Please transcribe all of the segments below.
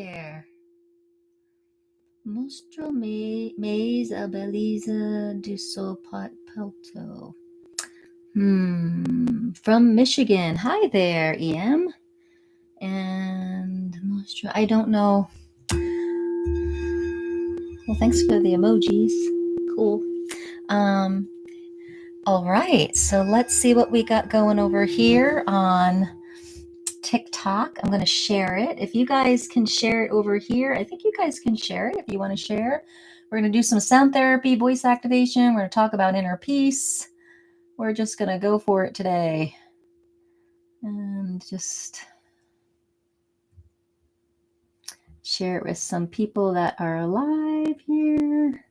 there. Mostro mais a beleza do seu palto. From Michigan. Hi there, EM. And Mostro, I don't know. Well, thanks for the emojis. Cool. All right, so let's see what we got going over here on TikTok. I'm going to share it. If you guys can share it over here, I think you guys can share it if you want to share. We're going to do some sound therapy, voice activation. We're going to talk about inner peace. We're just going to go for it today. And just share it with some people that are alive here.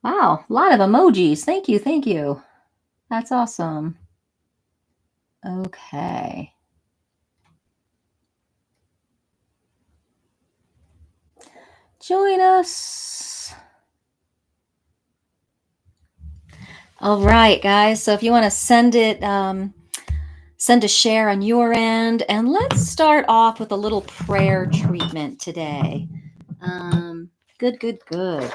Wow, a lot of emojis. Thank you, thank you. That's awesome. Okay. Join us. All right, guys. So if you want to send it, send a share on your end. And let's start off with a little prayer treatment today. Good.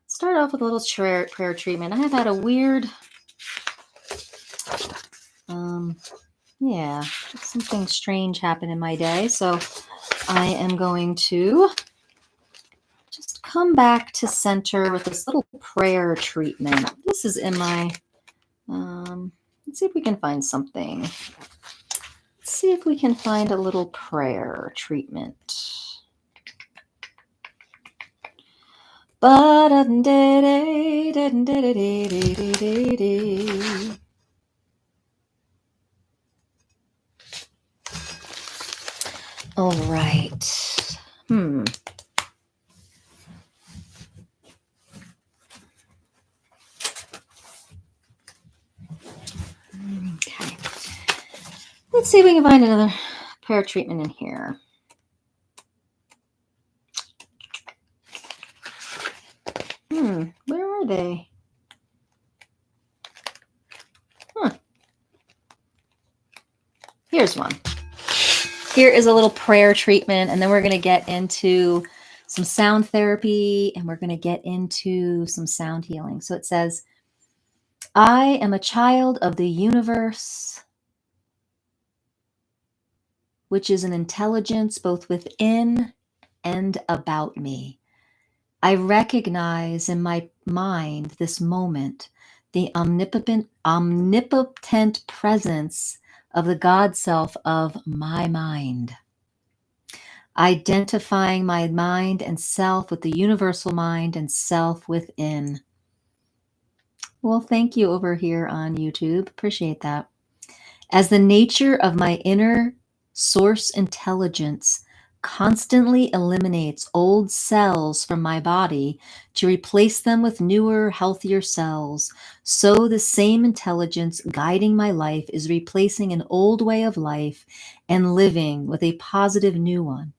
Start off with a little prayer treatment. I have had a weird, something strange happened in my day. So I am going to just come back to center with this little prayer treatment. This is in my, let's see if we can find something. Let's see if we can find a little prayer treatment. All right. Okay. Let's see if we can find another prayer treatment in here. Where are they? Here's one. Here is a little prayer treatment, and then we're going to get into some sound therapy, and we're going to get into some sound healing. So it says, I am a child of the universe, which is an intelligence both within and about me. I recognize in my mind this moment the omnipotent presence of the God self of my mind. Identifying my mind and self with the universal mind and self within. Well, thank you over here on YouTube. Appreciate that. As the nature of my inner source intelligence constantly eliminates old cells from my body to replace them with newer, healthier cells, so the same intelligence guiding my life is replacing an old way of life and living with a positive new one.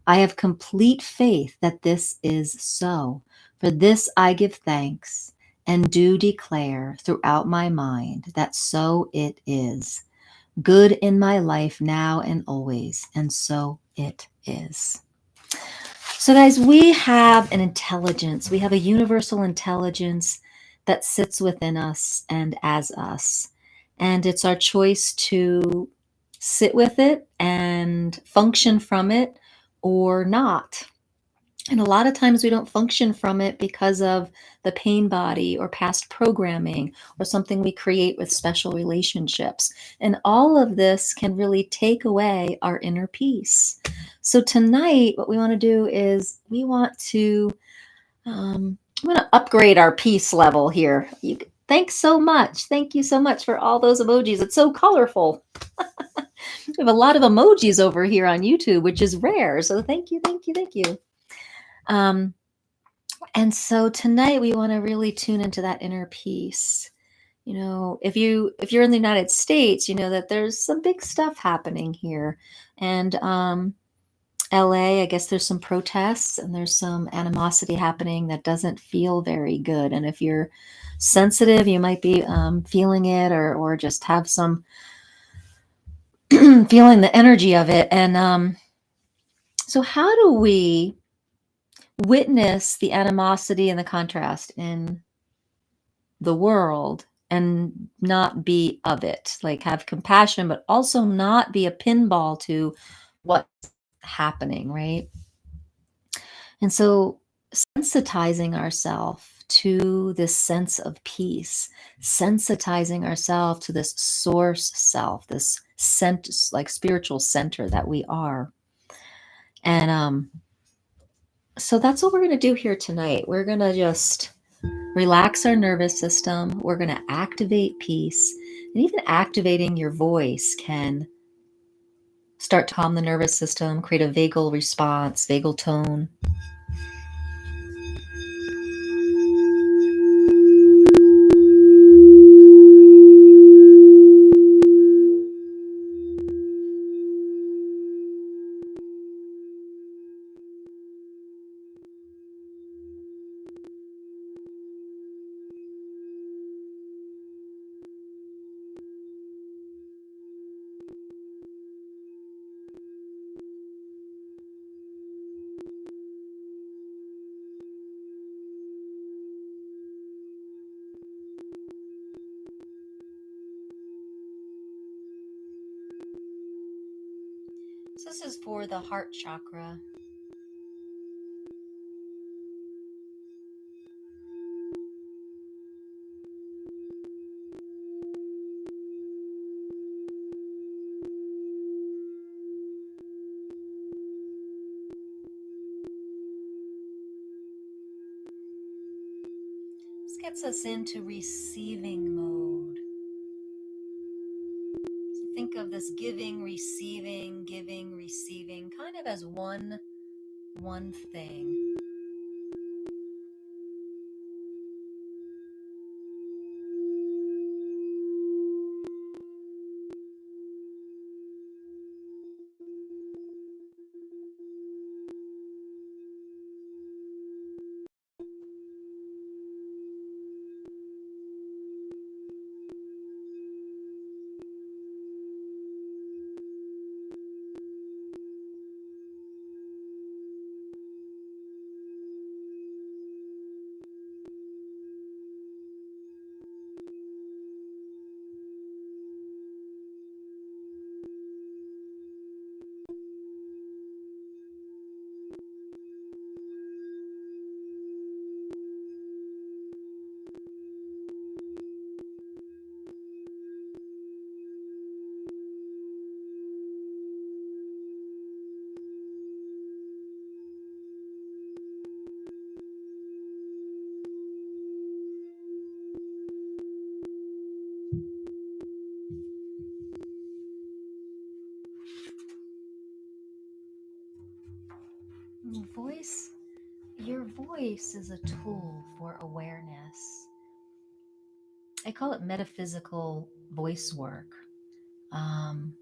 I have complete faith that this is so. For this I give thanks and do declare throughout my mind that so it is. Good in my life now and always, and so it is. So guys, we have an intelligence. We have a universal intelligence that sits within us and as us. And it's our choice to sit with it and function from it or not. And a lot of times we don't function from it because of the pain body or past programming or something we create with special relationships. And all of this can really take away our inner peace. So tonight, what we want to do is we want to upgrade our peace level here. Thanks so much. Thank you so much for all those emojis. It's so colorful. We have a lot of emojis over here on YouTube, which is rare. So thank you. And so tonight we want to really tune into that inner peace. You know, if you're in the United States, you know that there's some big stuff happening here. And LA, I guess there's some protests and there's some animosity happening that doesn't feel very good. And if you're sensitive, you might be feeling it, or just have some feeling the energy of it. And so, how do we witness the animosity and the contrast in the world and not be of it? Like, have compassion, but also not be a pinball to what's happening, right? And so, sensitizing ourselves to this sense of peace, sensitizing ourselves to this source self, this like spiritual center that we are. And so that's what we're going to do here tonight. We're going to just relax our nervous system. We're going to activate peace. And even activating your voice can start to calm the nervous system, create a vagal response, vagal tone. So this is for the heart chakra. This gets us into receiving mode. So think of this giving, receiving, kind of as one thing. Your voice is a tool for awareness. I call it metaphysical voice work. And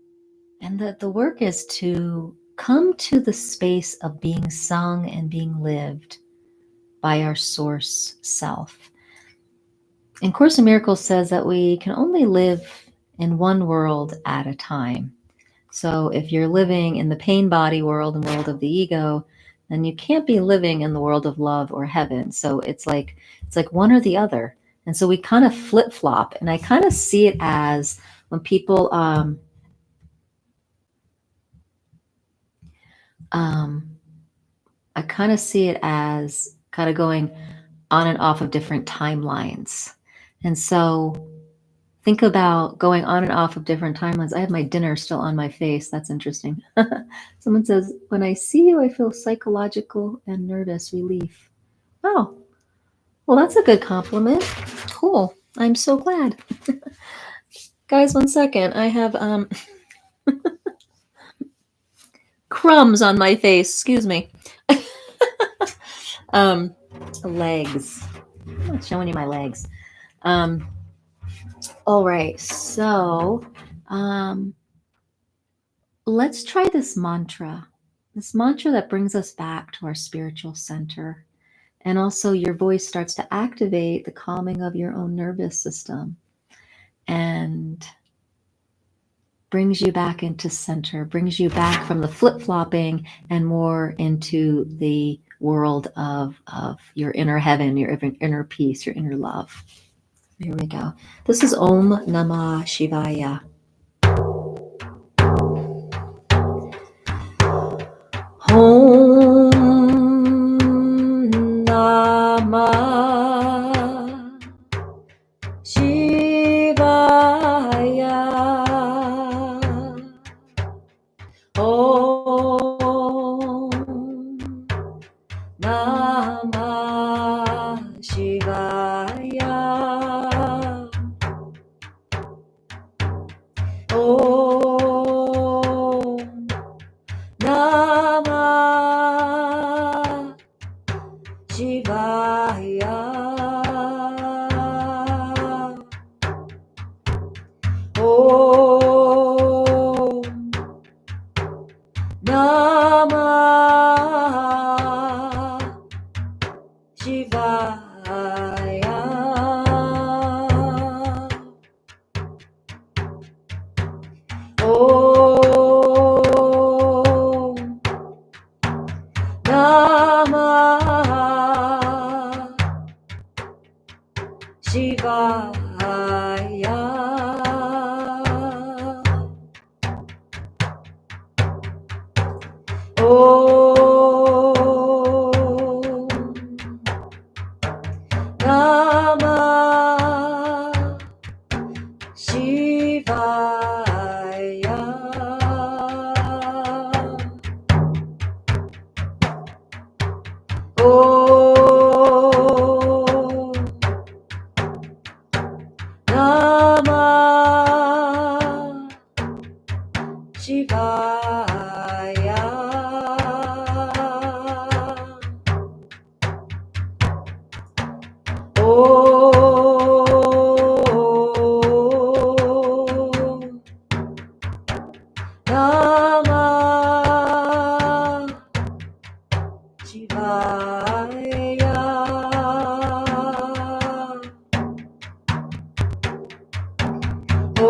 the work is to come to the space of being sung and being lived by our source self. And Course in Miracles says that we can only live in one world at a time. So if you're living in the pain body world and world of the ego, then you can't be living in the world of love or heaven. So it's like one or the other. And so we kind of flip flop. And I kind of see it as when people I kind of see it as kind of going on and off of different timelines. And so think about going on and off of different timelines. I have my dinner still on my face. That's interesting. Someone says, when I see you, I feel psychological and nervous relief. Oh, well, that's a good compliment. Cool. I'm so glad. Guys, 1 second. I have crumbs on my face. Excuse me. Legs. I'm not showing you my legs. All right. So let's try this mantra. This mantra that brings us back to our spiritual center. And also, your voice starts to activate the calming of your own nervous system and brings you back into center, brings you back from the flip-flopping and more into the world of your inner heaven, your inner peace, your inner love. Here we go. This is Om Namah Shivaya. Om Namah Shivaya. Om Namah Shivaya. Om Namah Shivaya. Om Namah Shivaya. Om Namah Shivaya. Om Namah Shivaya. Om Namah Shivaya. Om Namah Shivaya. Om Namah Shivaya. Om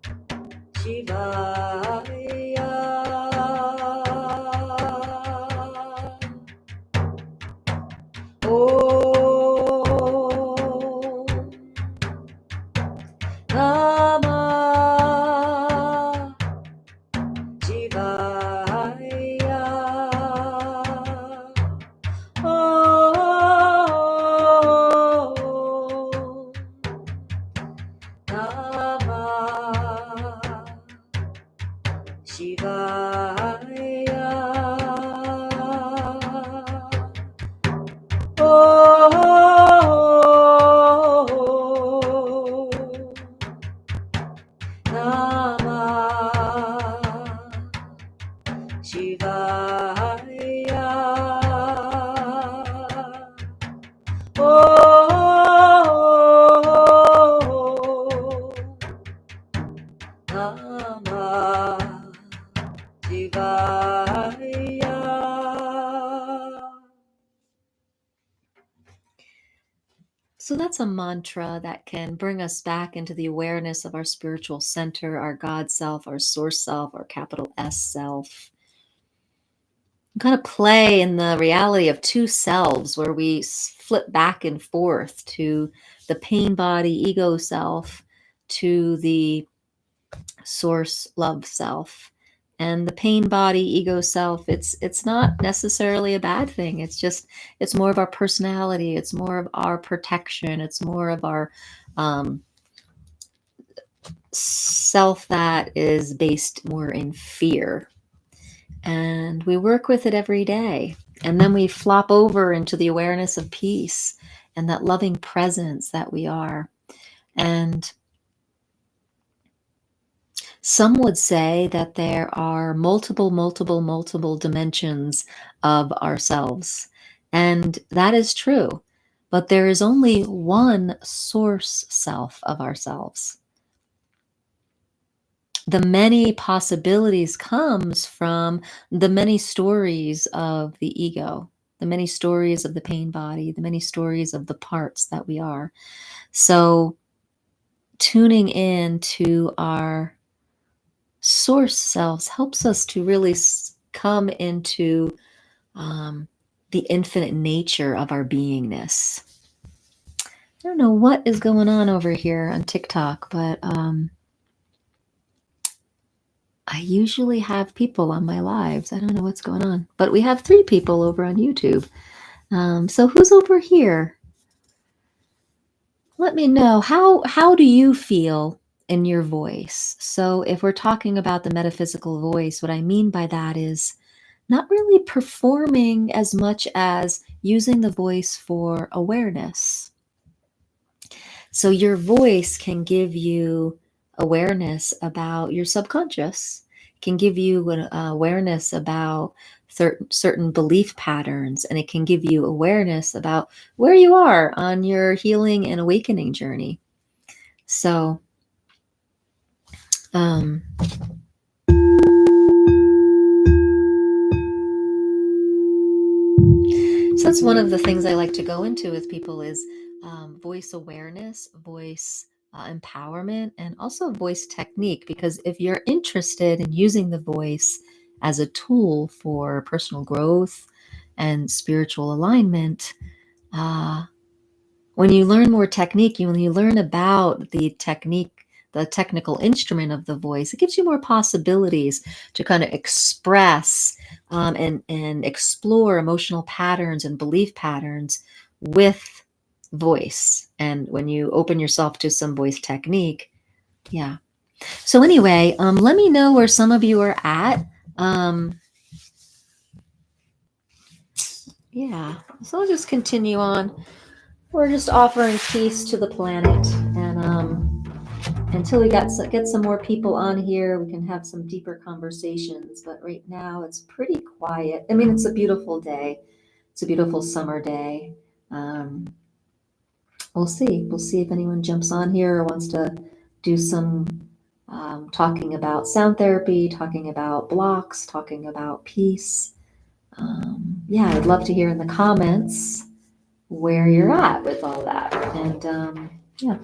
Namah Shivaya. Om Namah Shivaya. Om Namah Shivaya. Namah Shivaya. Namah Shivaya. So that's a mantra that can bring us back into the awareness of our spiritual center, our God self, our source self, our capital S self. Kind of play in the reality of two selves where we flip back and forth to the pain body ego self, to the source love self. And the pain body ego self, it's not necessarily a bad thing. It's more of our personality, it's more of our protection, it's more of our self that is based more in fear. And we work with it every day. And then we flop over into the awareness of peace and that loving presence that we are. And some would say that there are multiple dimensions of ourselves. And that is true. But there is only one source self of ourselves. The many possibilities comes from the many stories of the ego, the many stories of the pain body, the many stories of the parts that we are. So tuning in to our source selves helps us to really come into the infinite nature of our beingness. I don't know what is going on over here on TikTok, but I usually have people on my lives. I don't know what's going on, but we have 3 people over on YouTube. So who's over here? Let me know. How do you feel in your voice? So if we're talking about the metaphysical voice, what I mean by that is not really performing as much as using the voice for awareness. So your voice can give you awareness about your subconscious, can give you an awareness about certain belief patterns, and it can give you awareness about where you are on your healing and awakening journey. So, so that's one of the things I like to go into with people is voice awareness, voice empowerment, and also voice technique. Because if you're interested in using the voice as a tool for personal growth and spiritual alignment, uh, when you learn more technique, when you learn about the technique, the technical instrument of the voice, it gives you more possibilities to kind of express and explore emotional patterns and belief patterns with voice. And when you open yourself to some voice technique, yeah. So anyway, let me know where some of you are at. Yeah, so I'll just continue on. We're just offering peace to the planet, and until we get some more people on here, we can have some deeper conversations. But right now, it's pretty quiet. I mean, it's a beautiful day. It's a beautiful summer day. Um, we'll see. We'll see if anyone jumps on here or wants to do some talking about sound therapy, talking about blocks, talking about peace. Yeah, I'd love to hear in the comments where you're at with all that. And yeah.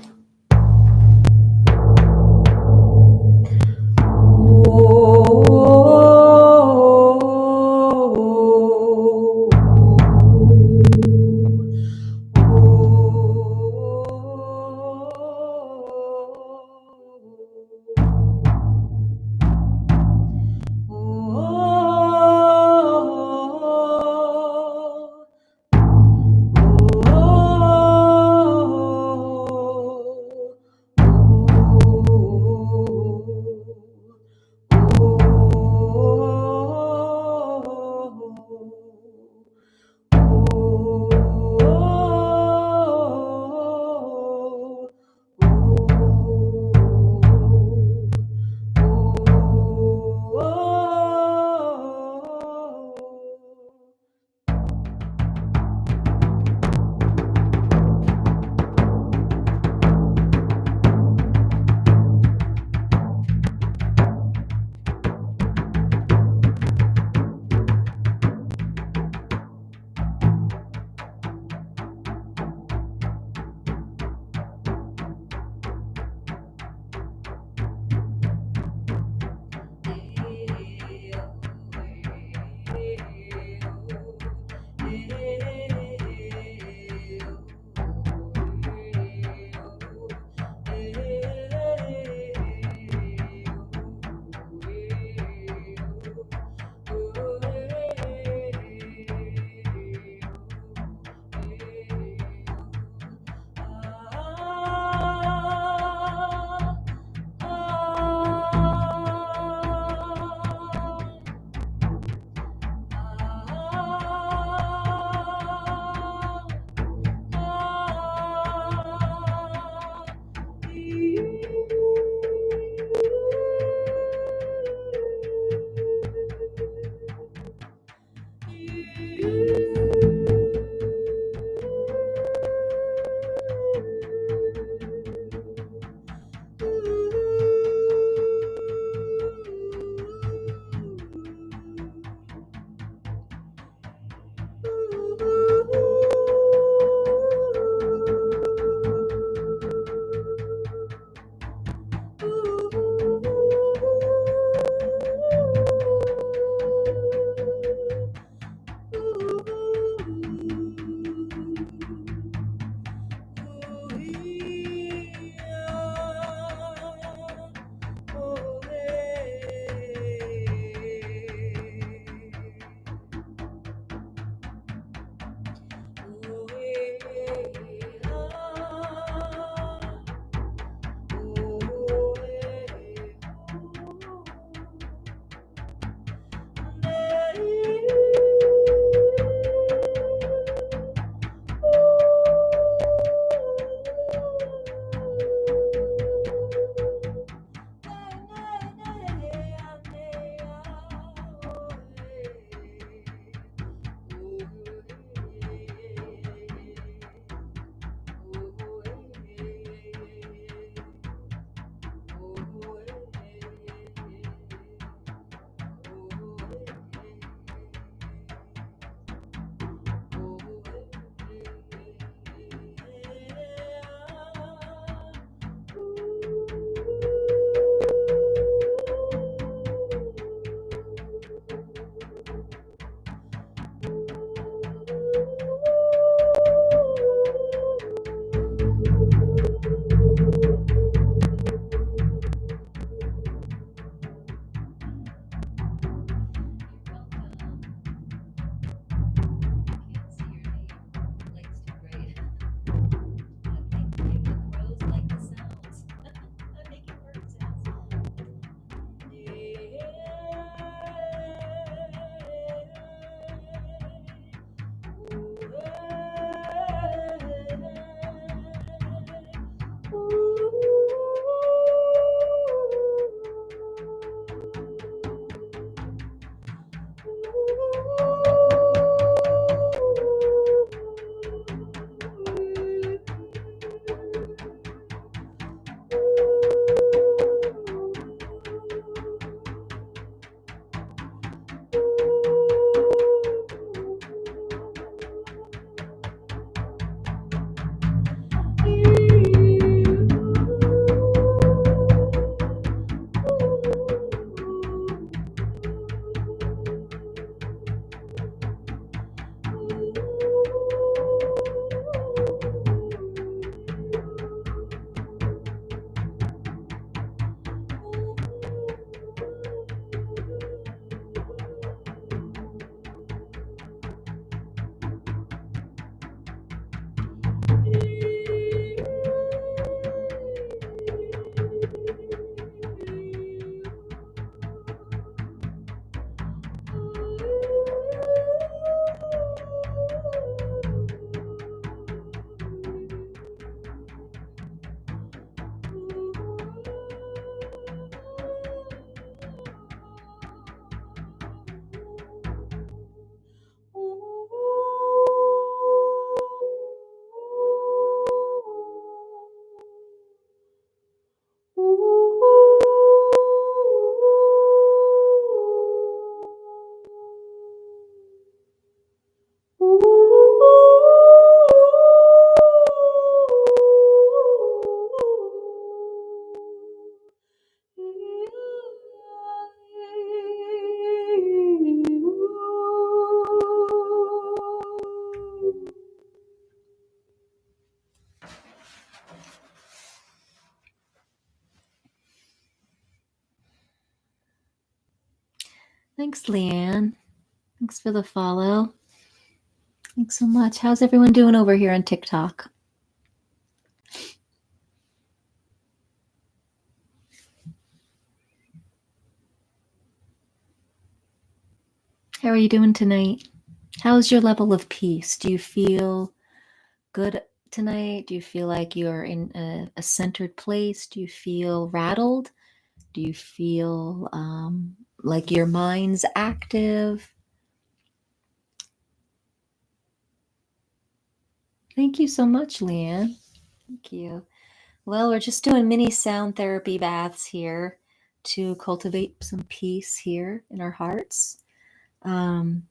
Thanks, Leanne. Thanks for the follow. Thanks so much. How's everyone doing over here on TikTok? How are you doing tonight? How's your level of peace? Do you feel good tonight? Do you feel like you're in a centered place? Do you feel rattled? Do you feel like your mind's active? Thank you so much, Leanne. Thank you. Well, we're just doing mini sound therapy baths here to cultivate some peace here in our hearts. And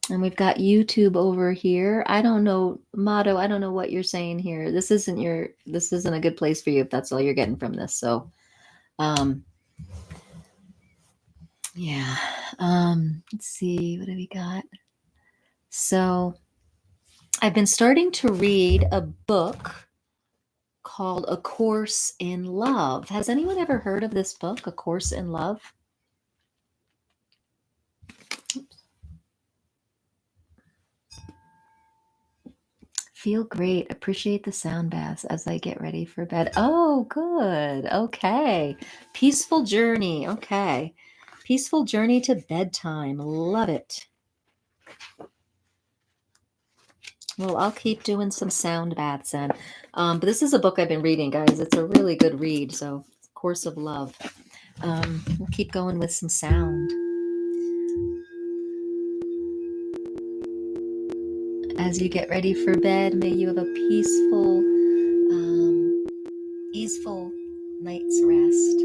we've got YouTube over here. I don't know, Motto, I don't know what you're saying here. This isn't a good place for you if that's all you're getting from this. So, um, yeah. Let's see, what do we got? So, I've been starting to read a book called A Course in Love. Has anyone ever heard of this book, A Course in Love? Feel great. Appreciate the sound baths as I get ready for bed. Oh, good. Okay. Peaceful journey. Okay. Peaceful journey to bedtime. Love it. Well, I'll keep doing some sound baths then. But this is a book I've been reading, guys. It's a really good read. So, Course of Love. We'll keep going with some sound. As you get ready for bed, may you have a peaceful, easeful night's rest.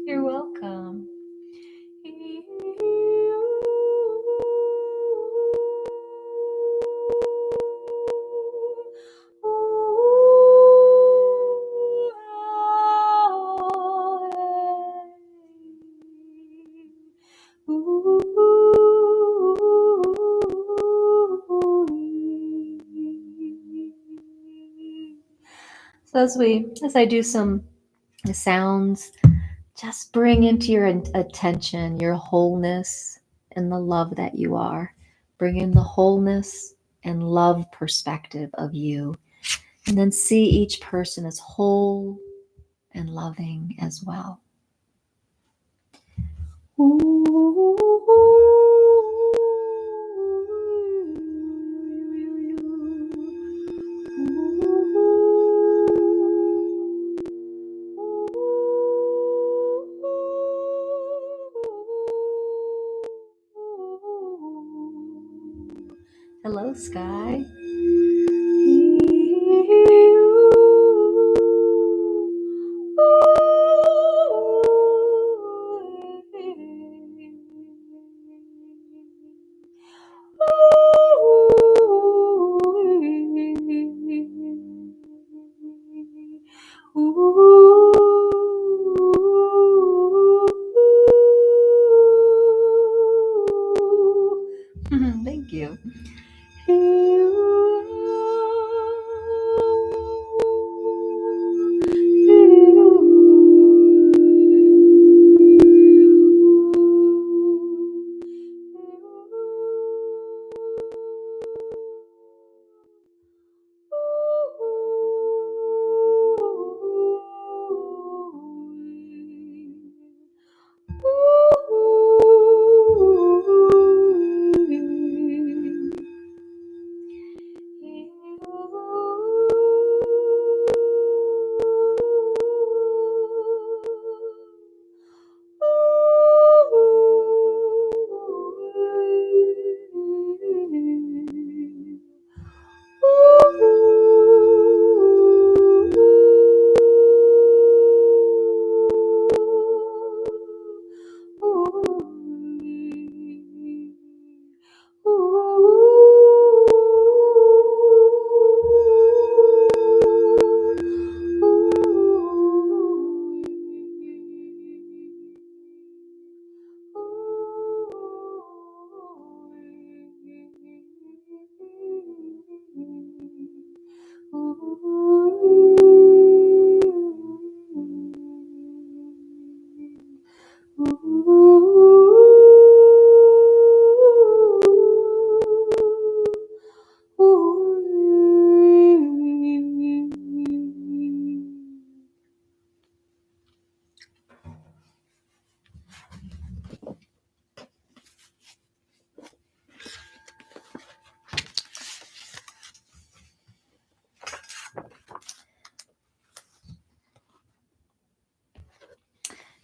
You're welcome. So as I do some sounds, just bring into your attention your wholeness and the love that you are. Bring in the wholeness and love perspective of you. And then see each person as whole and loving as well. Hello, Sky. Thank you.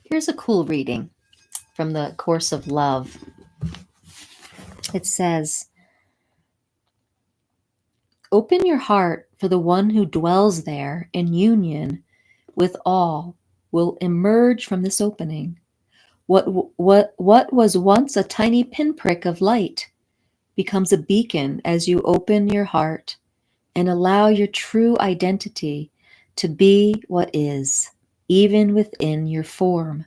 Here's a cool reading from the Course of Love. It says, "Open your heart, for the one who dwells there in union with all will emerge from this opening. What was once a tiny pinprick of light becomes a beacon as you open your heart and allow your true identity to be what is, even within your form.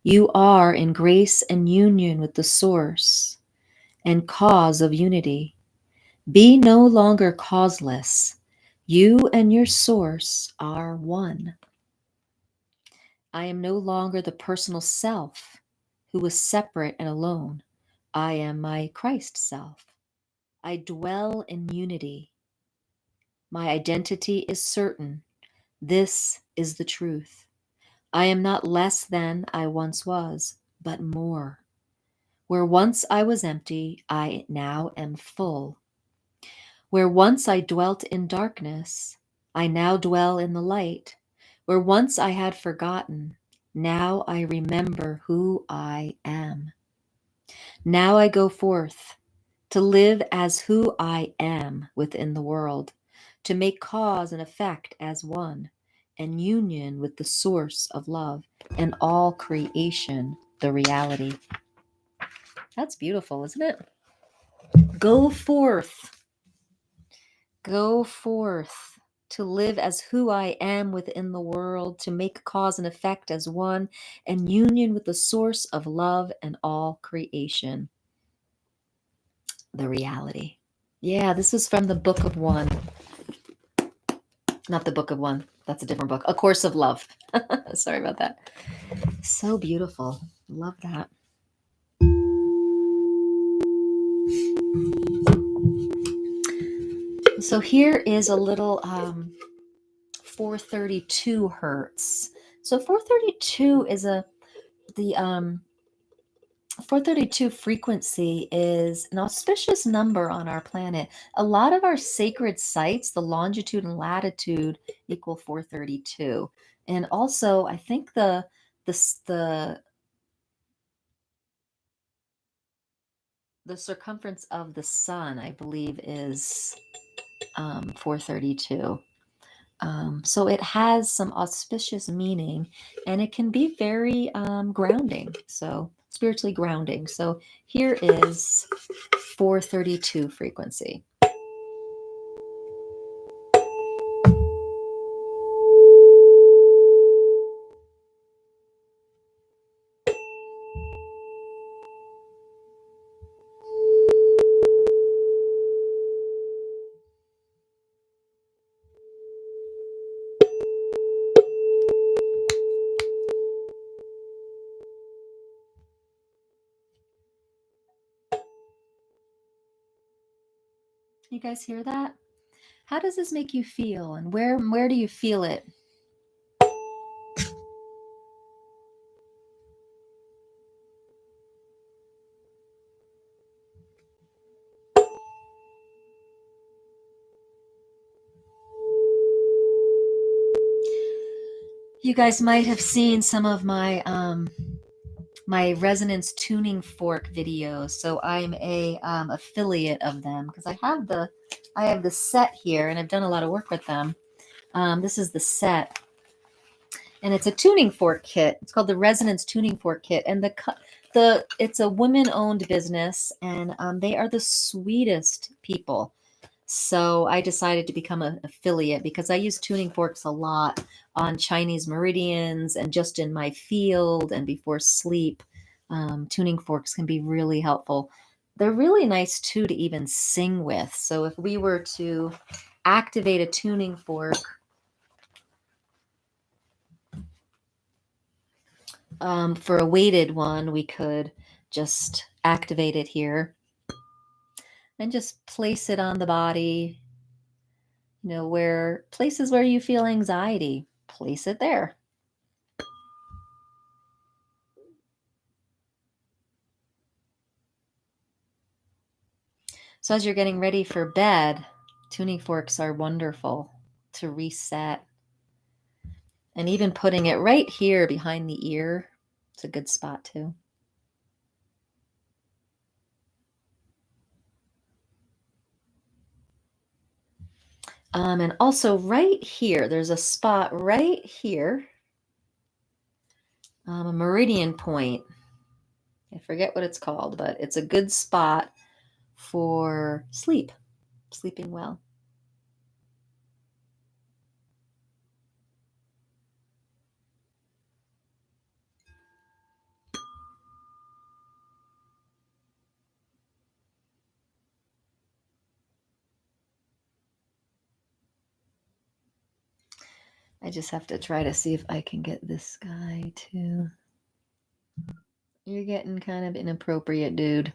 You are in grace and union with the source and cause of unity. Be no longer causeless. You and your source are one. I am no longer the personal self who was separate and alone. I am my Christ self. I dwell in unity. My identity is certain. This is the truth. I am not less than I once was, but more. Where once I was empty, I now am full. Where once I dwelt in darkness, I now dwell in the light. Where once I had forgotten, now I remember who I am. Now I go forth to live as who I am within the world, to make cause and effect as one, and union with the source of love and all creation, the reality." That's beautiful, isn't it? Go forth. Go forth to live as who I am within the world, to make cause and effect as one, and union with the source of love and all creation, the reality. Yeah, this is from the Book of One. Not the Book of One. That's a different book. A Course of Love. Sorry about that. So beautiful. Love that. So here is a little 432 hertz. So 432 is the 432 frequency is an auspicious number on our planet. A lot of our sacred sites, the longitude and latitude equal 432. And also, I think the circumference of the sun, I believe, is 432. So it has some auspicious meaning, and it can be very grounding, so spiritually grounding. So here is 432 frequency. You guys hear that? How does this make you feel, and where do you feel it? You guys might have seen some of my my resonance tuning fork videos. So I'm a affiliate of them because I have the set here, and I've done a lot of work with them. This is the set, and it's a tuning fork kit. It's called the Resonance Tuning Fork Kit, and it's a women-owned business, and they are the sweetest people. So I decided to become an affiliate because I use tuning forks a lot on Chinese meridians and just in my field and before sleep. Tuning forks can be really helpful. They're really nice too to even sing with. So if we were to activate a tuning fork for a weighted one, we could just activate it here. And just place it on the body, where places where you feel anxiety, place it there. So as you're getting ready for bed, tuning forks are wonderful to reset. And even putting it right here behind the ear, it's a good spot too. And also right here, there's a spot right here, a meridian point. I forget what it's called, but it's a good spot for sleeping well. I just have to try to see if I can get this guy too. You're getting kind of inappropriate, dude.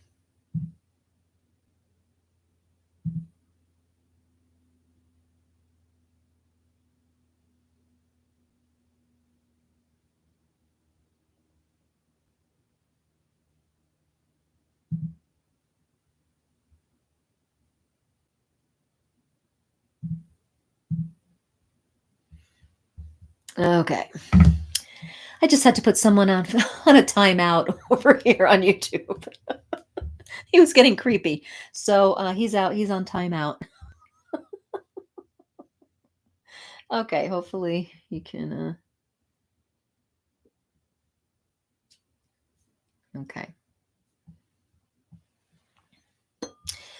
Okay. I just had to put someone on on a timeout over here on YouTube. He was getting creepy. So he's out. He's on timeout. Okay, hopefully you can. Okay.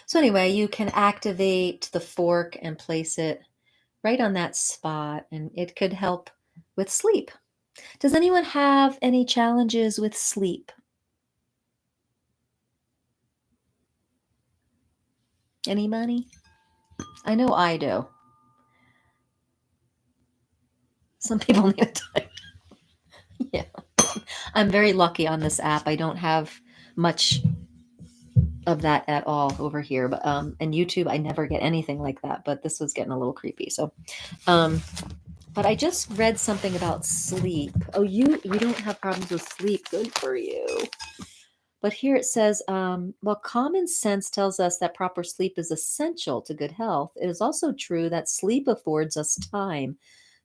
So anyway, you can activate the fork and place it right on that spot, and it could help with sleep. Does anyone have any challenges with sleep? Anybody? I know I do. Some people need time. Yeah. I'm very lucky on this app. I don't have much of that at all over here, but and YouTube I never get anything like that, but this was getting a little creepy. So but I just read something about sleep. Oh, you don't have problems with sleep. Good for you. But here it says, while common sense tells us that proper sleep is essential to good health, it is also true that sleep affords us time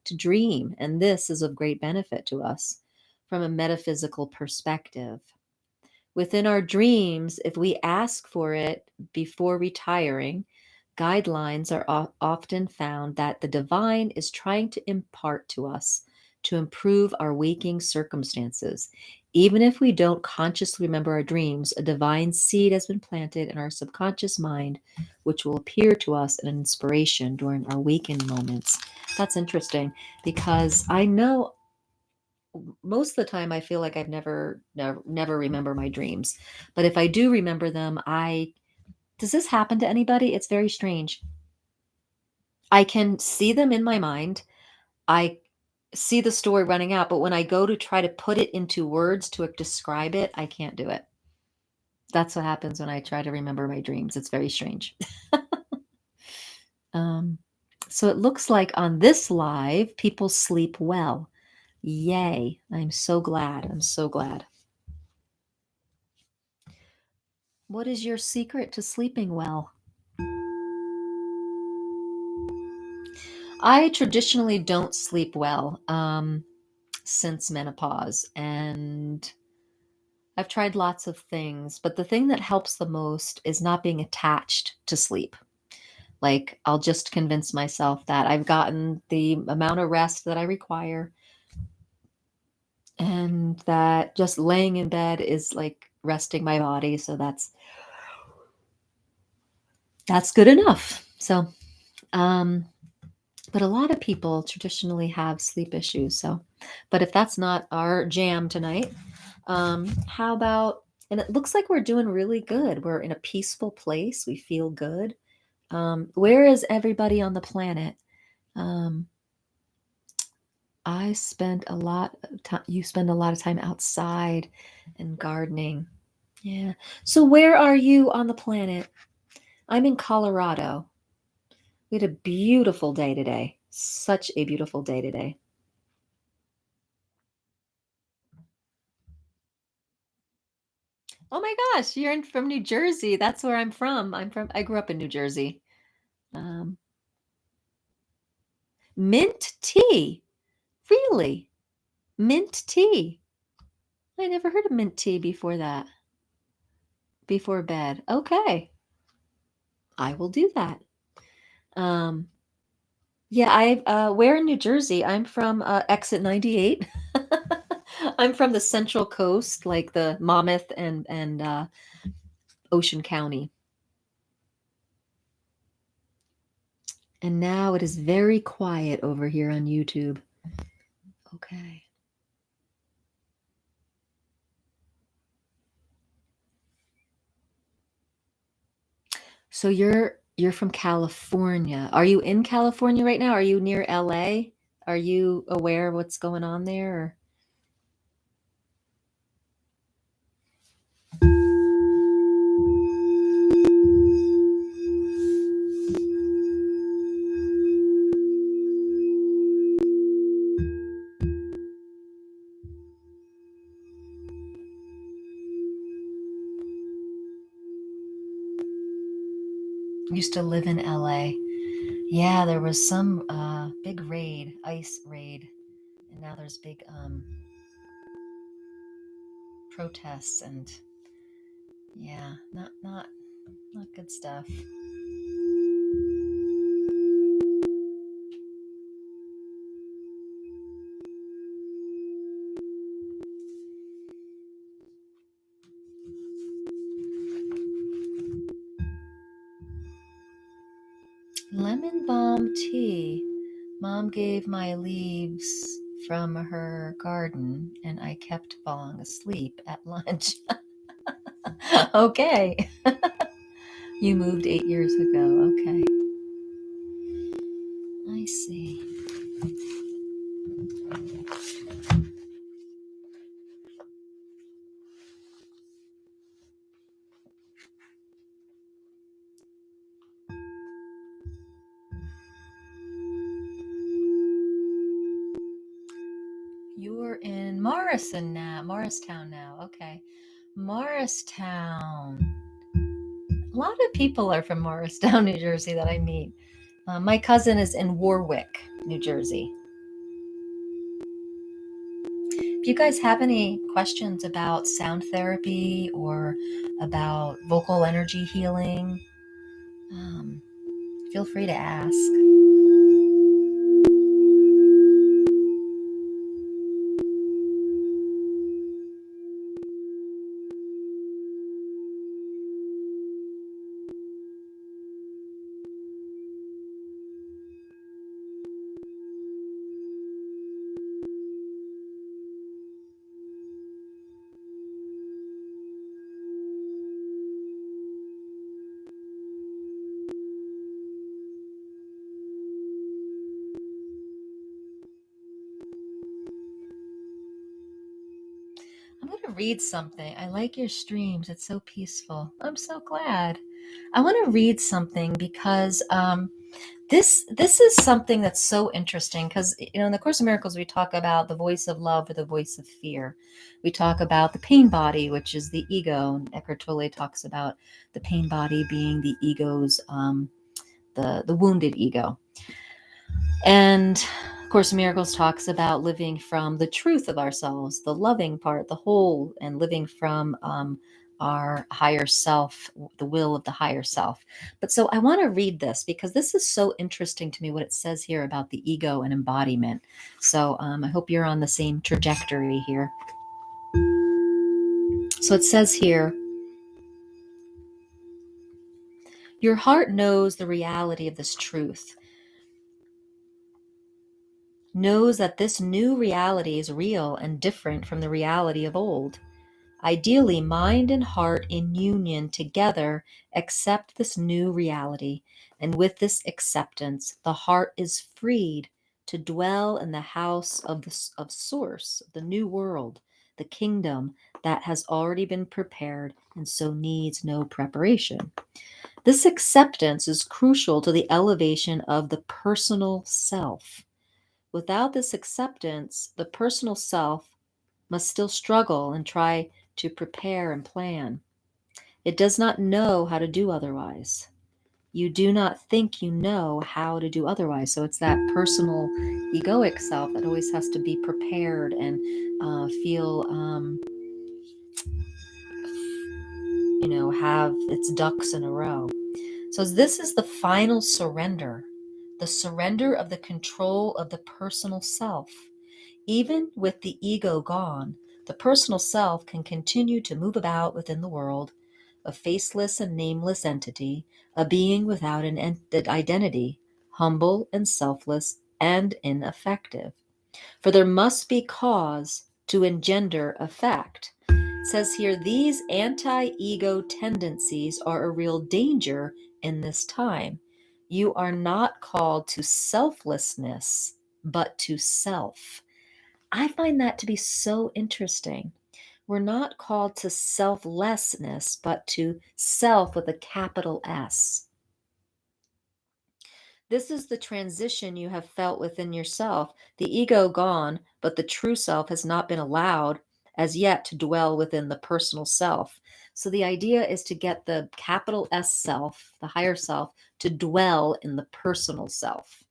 to dream, and this is of great benefit to us from a metaphysical perspective. Within our dreams, if we ask for it before retiring, guidelines are often found that the divine is trying to impart to us to improve our waking circumstances. Even if we don't consciously remember our dreams, a divine seed has been planted in our subconscious mind, which will appear to us in an inspiration during our waking moments. That's interesting because I know most of the time I feel like I've never remember my dreams. But if I do remember them, I does this happen to anybody? It's very strange. I can see them in my mind. I see the story running out, but when I go to try to put it into words to describe it, I can't do it. That's what happens when I try to remember my dreams. It's very strange. um, so it looks like on this live, people sleep well. Yay. I'm so glad. I'm so glad. What is your secret to sleeping well? I traditionally don't sleep well since menopause, and I've tried lots of things, but the thing that helps the most is not being attached to sleep. Like, I'll just convince myself that I've gotten the amount of rest that I require, and that just laying in bed is like resting my body. So that's good enough. So, um, but a lot of people traditionally have sleep issues. So, but if that's not our jam tonight, how about, and it looks like we're doing really good. We're in a peaceful place. We feel good. Where is everybody on the planet? Um, I spend a lot of time, you spend a lot of time outside and gardening. Yeah. So where are you on the planet? I'm in Colorado. We had a beautiful day today. Such a beautiful day today. Oh my gosh, from New Jersey. That's where I'm from. I grew up in New Jersey. Um, mint tea. Really? Mint tea. I never heard of mint tea before that. Before bed. Okay. I will do that. Um, yeah, where in New Jersey? I'm from exit 98. I'm from the Central Coast, like the Monmouth and Ocean County. And now it is very quiet over here on YouTube. Okay. So you're from California. Are you in California right now? Are you near LA? Are you aware of what's going on there? Or? Used to live in LA. Yeah, there was some big raid, ice raid, and now there's big protests and yeah, not good stuff. Lemon balm tea. Mom gave my leaves from her garden and I kept falling asleep at lunch. Okay. You moved 8 years ago. Okay. I see. You're in Morristown now. Okay. Morristown. A lot of people are from Morristown, New Jersey that I meet. My cousin is in Warwick, New Jersey. If you guys have any questions about sound therapy or about vocal energy healing, um, feel free to ask. I'm going to read something. I like your streams. It's so peaceful. I'm so glad. I want to read something because this is something that's so interesting because in the Course of Miracles we talk about the voice of love or the voice of fear. We talk about the pain body, which is the ego. And Eckhart Tolle talks about the pain body being the ego's the wounded ego. And Course in Miracles talks about living from the truth of ourselves, the loving part, the whole, and living from our higher self, the will of the higher self. But so I want to read this because this is so interesting to me what it says here about the ego and embodiment. So I hope you're on the same trajectory here. So it says here, your heart knows the reality of this truth, knows that this new reality is real and different from the reality of old. Ideally, mind and heart in union together accept this new reality, and with this acceptance, the heart is freed to dwell in the house of Source, the new world, the kingdom that has already been prepared and so needs no preparation. This acceptance is crucial to the elevation of the personal self. Without this acceptance, the personal self must still struggle and try to prepare and plan. It does not know how to do otherwise. You do not think you know how to do otherwise. So it's that personal egoic self that always has to be prepared and feel, have its ducks in a row. So this is the final surrender, the surrender of the control of the personal self. Even with the ego gone, the personal self can continue to move about within the world, a faceless and nameless entity, a being without an identity, humble and selfless and ineffective. For there must be cause to engender effect. It says here, these anti-ego tendencies are a real danger in this time. You are not called to selflessness, but to self. I find that to be so interesting. We're not called to selflessness, but to self with a capital S. This is the transition you have felt within yourself. The ego gone, but the true self has not been allowed as yet to dwell within the personal self. So the idea is to get the capital S self, the higher self, to dwell in the personal self.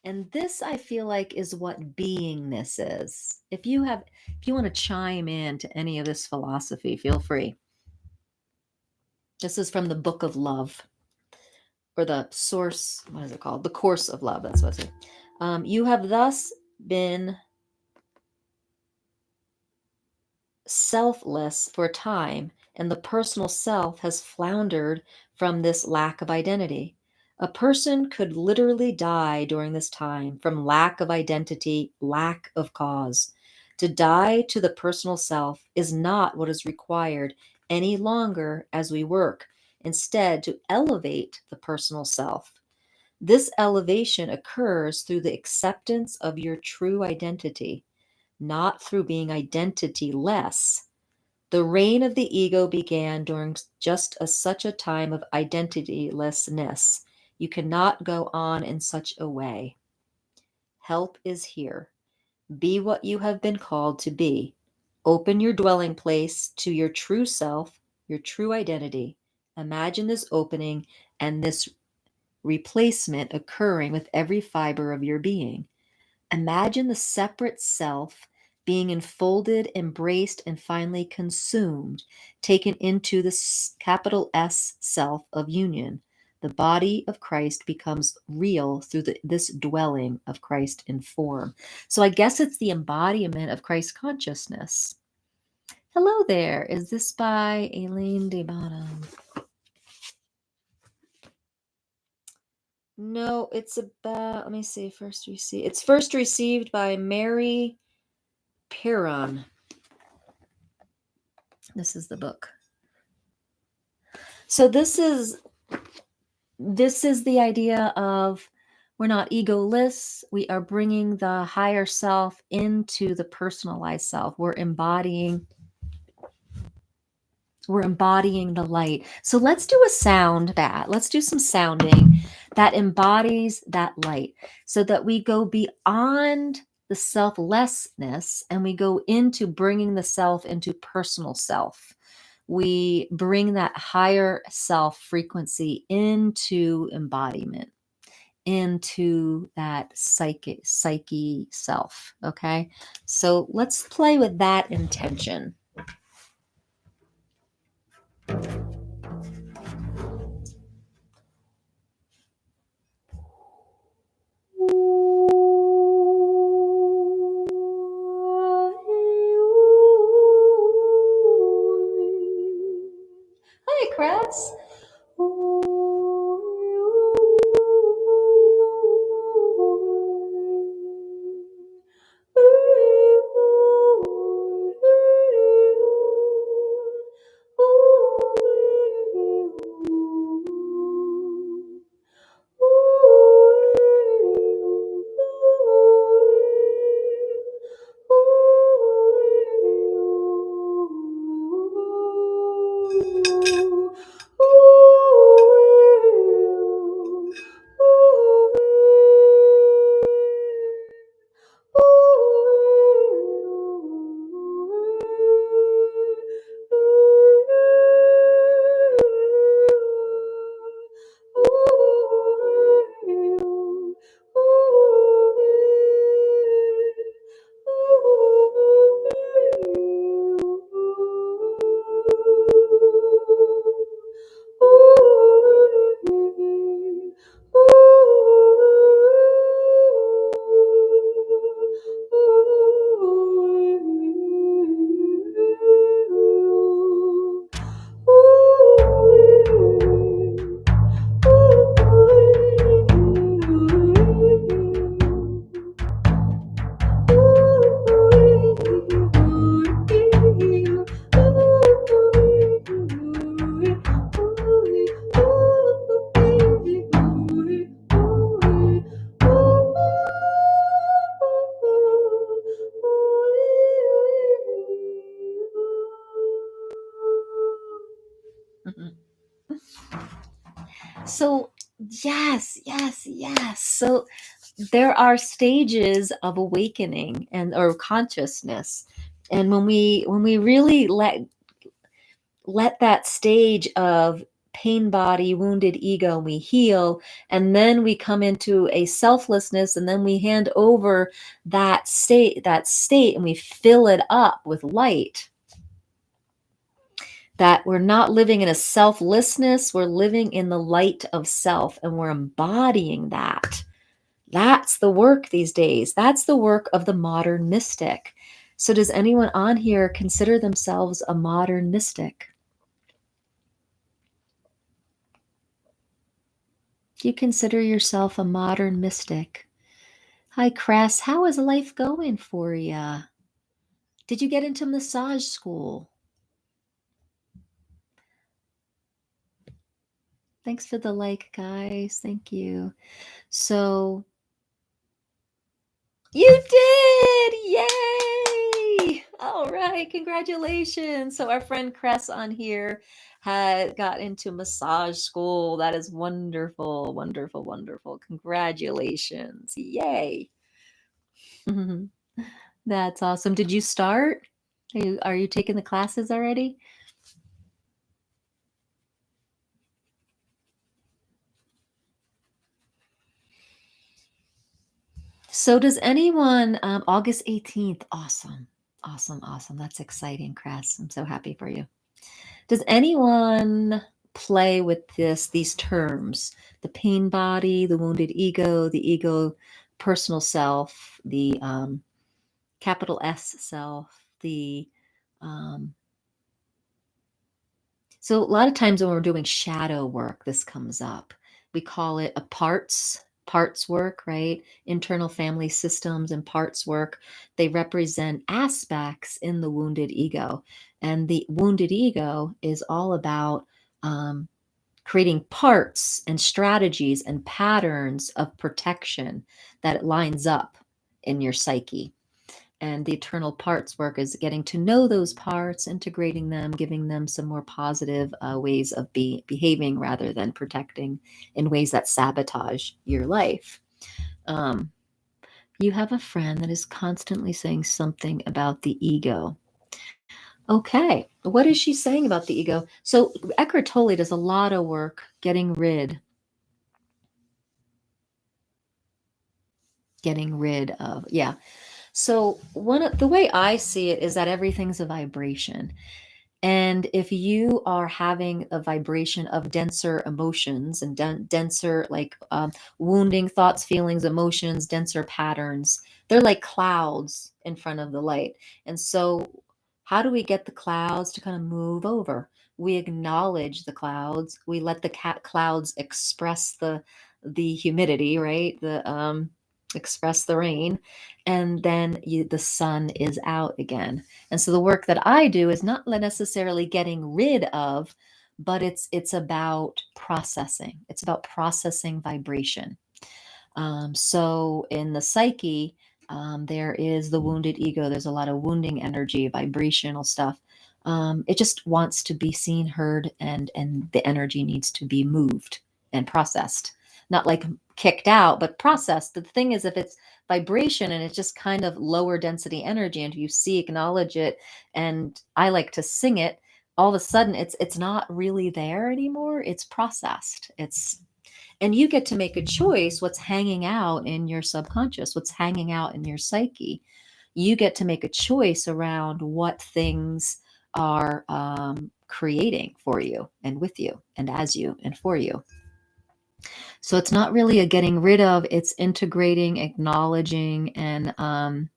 And this, I feel like, is what beingness is. If you want to chime in to any of this philosophy, feel free. This is from the Book of Love, or the source, what is it called? The Course of Love, that's what it is. You have thus been selfless for a time, and the personal self has floundered from this lack of identity. A person could literally die during this time from lack of identity, lack of cause. To die to the personal self is not what is required any longer as we work, instead, to elevate the personal self. This elevation occurs through the acceptance of your true identity, not through being identityless. The reign of the ego began during such a time of identitylessness. You cannot go on in such a way. Help is here. Be what you have been called to be. Open your dwelling place to your true self, your true identity. Imagine this opening and this replacement occurring with every fiber of your being. Imagine the separate self being enfolded, embraced, and finally consumed, taken into the capital S self of union. The body of Christ becomes real through this dwelling of Christ in form. So I guess it's the embodiment of Christ consciousness. Hello there. Is this by Aileen de Bottom? No, it's about, let me see, first received. It's first received by Mary Piron. This is the book. So this is the idea of we're not egoless. We are bringing the higher self into the personalized self. We're embodying the light. So let's do a sound bath. Let's do some sounding that embodies that light so that we go beyond the selflessness and we go into bringing the self into personal self. We bring that higher self frequency into embodiment, into that psyche self. Okay. So let's play with that intention. Hi, Chris. So, yes, yes, yes. So there are stages of awakening and or consciousness. And when we really let that stage of pain body, wounded ego, we heal, and then we come into a selflessness, and then we hand over that state and we fill it up with light. That we're not living in a selflessness, we're living in the light of self, and we're embodying that. That's the work these days. That's the work of the modern mystic. So does anyone on here consider themselves a modern mystic? Do you consider yourself a modern mystic? Hi, Cress. How is life going for you? Did you get into massage school? Thanks for the like, guys. Thank you. So, you did! Yay! All right, congratulations. So, our friend Cress on here had got into massage school. That is wonderful, wonderful, wonderful. Congratulations. Yay. That's awesome. Did you start? Are you taking the classes already? So does anyone, August 18th? Awesome. Awesome. Awesome. That's exciting, Cress. I'm so happy for you. Does anyone play with these terms? The pain body, the wounded ego, the ego personal self, the capital S self, the um, so a lot of times when we're doing shadow work, this comes up. We call it a parts work, right? Internal family systems and parts work. They represent aspects in the wounded ego. And the wounded ego is all about um, creating parts and strategies and patterns of protection that it lines up in your psyche. And the eternal parts work is getting to know those parts, integrating them, giving them some more positive ways of behaving rather than protecting in ways that sabotage your life. Um, you have a friend that is constantly saying something about the ego. Okay, what is she saying about the ego? So Eckhart Tolle does a lot of work getting rid of, yeah. So the way I see it is that everything's a vibration. And if you are having a vibration of denser emotions and denser, like wounding thoughts, feelings, emotions, denser patterns, they're like clouds in front of the light. And so, how do we get the clouds to kind of move over? We acknowledge the clouds. We let the clouds express the humidity, right? The express the rain, and then the sun is out again. And so the work that I do is not necessarily getting rid of, but it's about processing. It's about processing vibration. So in the psyche, there is the wounded ego. There's a lot of wounding energy, vibrational stuff. It just wants to be seen, heard, and the energy needs to be moved and processed. Not like kicked out, but processed. The thing is, if it's vibration and it's just kind of lower density energy, and you see, acknowledge it, and I like to sing it, all of a sudden it's not really there anymore. It's processed. And you get to make a choice what's hanging out in your subconscious, what's hanging out in your psyche. You get to make a choice around what things are creating for you and with you and as you and for you. So it's not really a getting rid of, it's integrating, acknowledging, and kind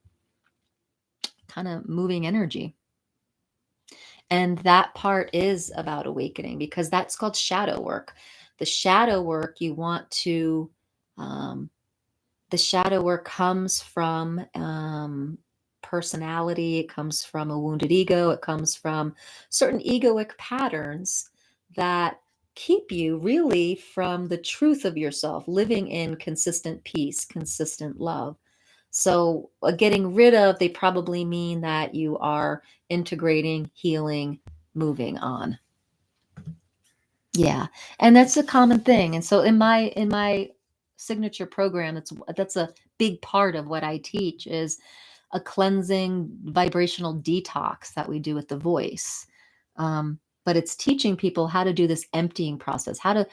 of moving energy. And that part is about awakening because that's called shadow work. The shadow work you want to um, the shadow work comes from personality, it comes from a wounded ego, it comes from certain egoic patterns that keep you really from the truth of yourself, living in consistent peace, consistent love. So, getting rid of, they probably mean that you are integrating, healing, moving on. Yeah, and that's a common thing. And so in my signature program, that's a big part of what I teach is a cleansing vibrational detox that we do with the voice. But it's teaching people how to do this emptying process, how to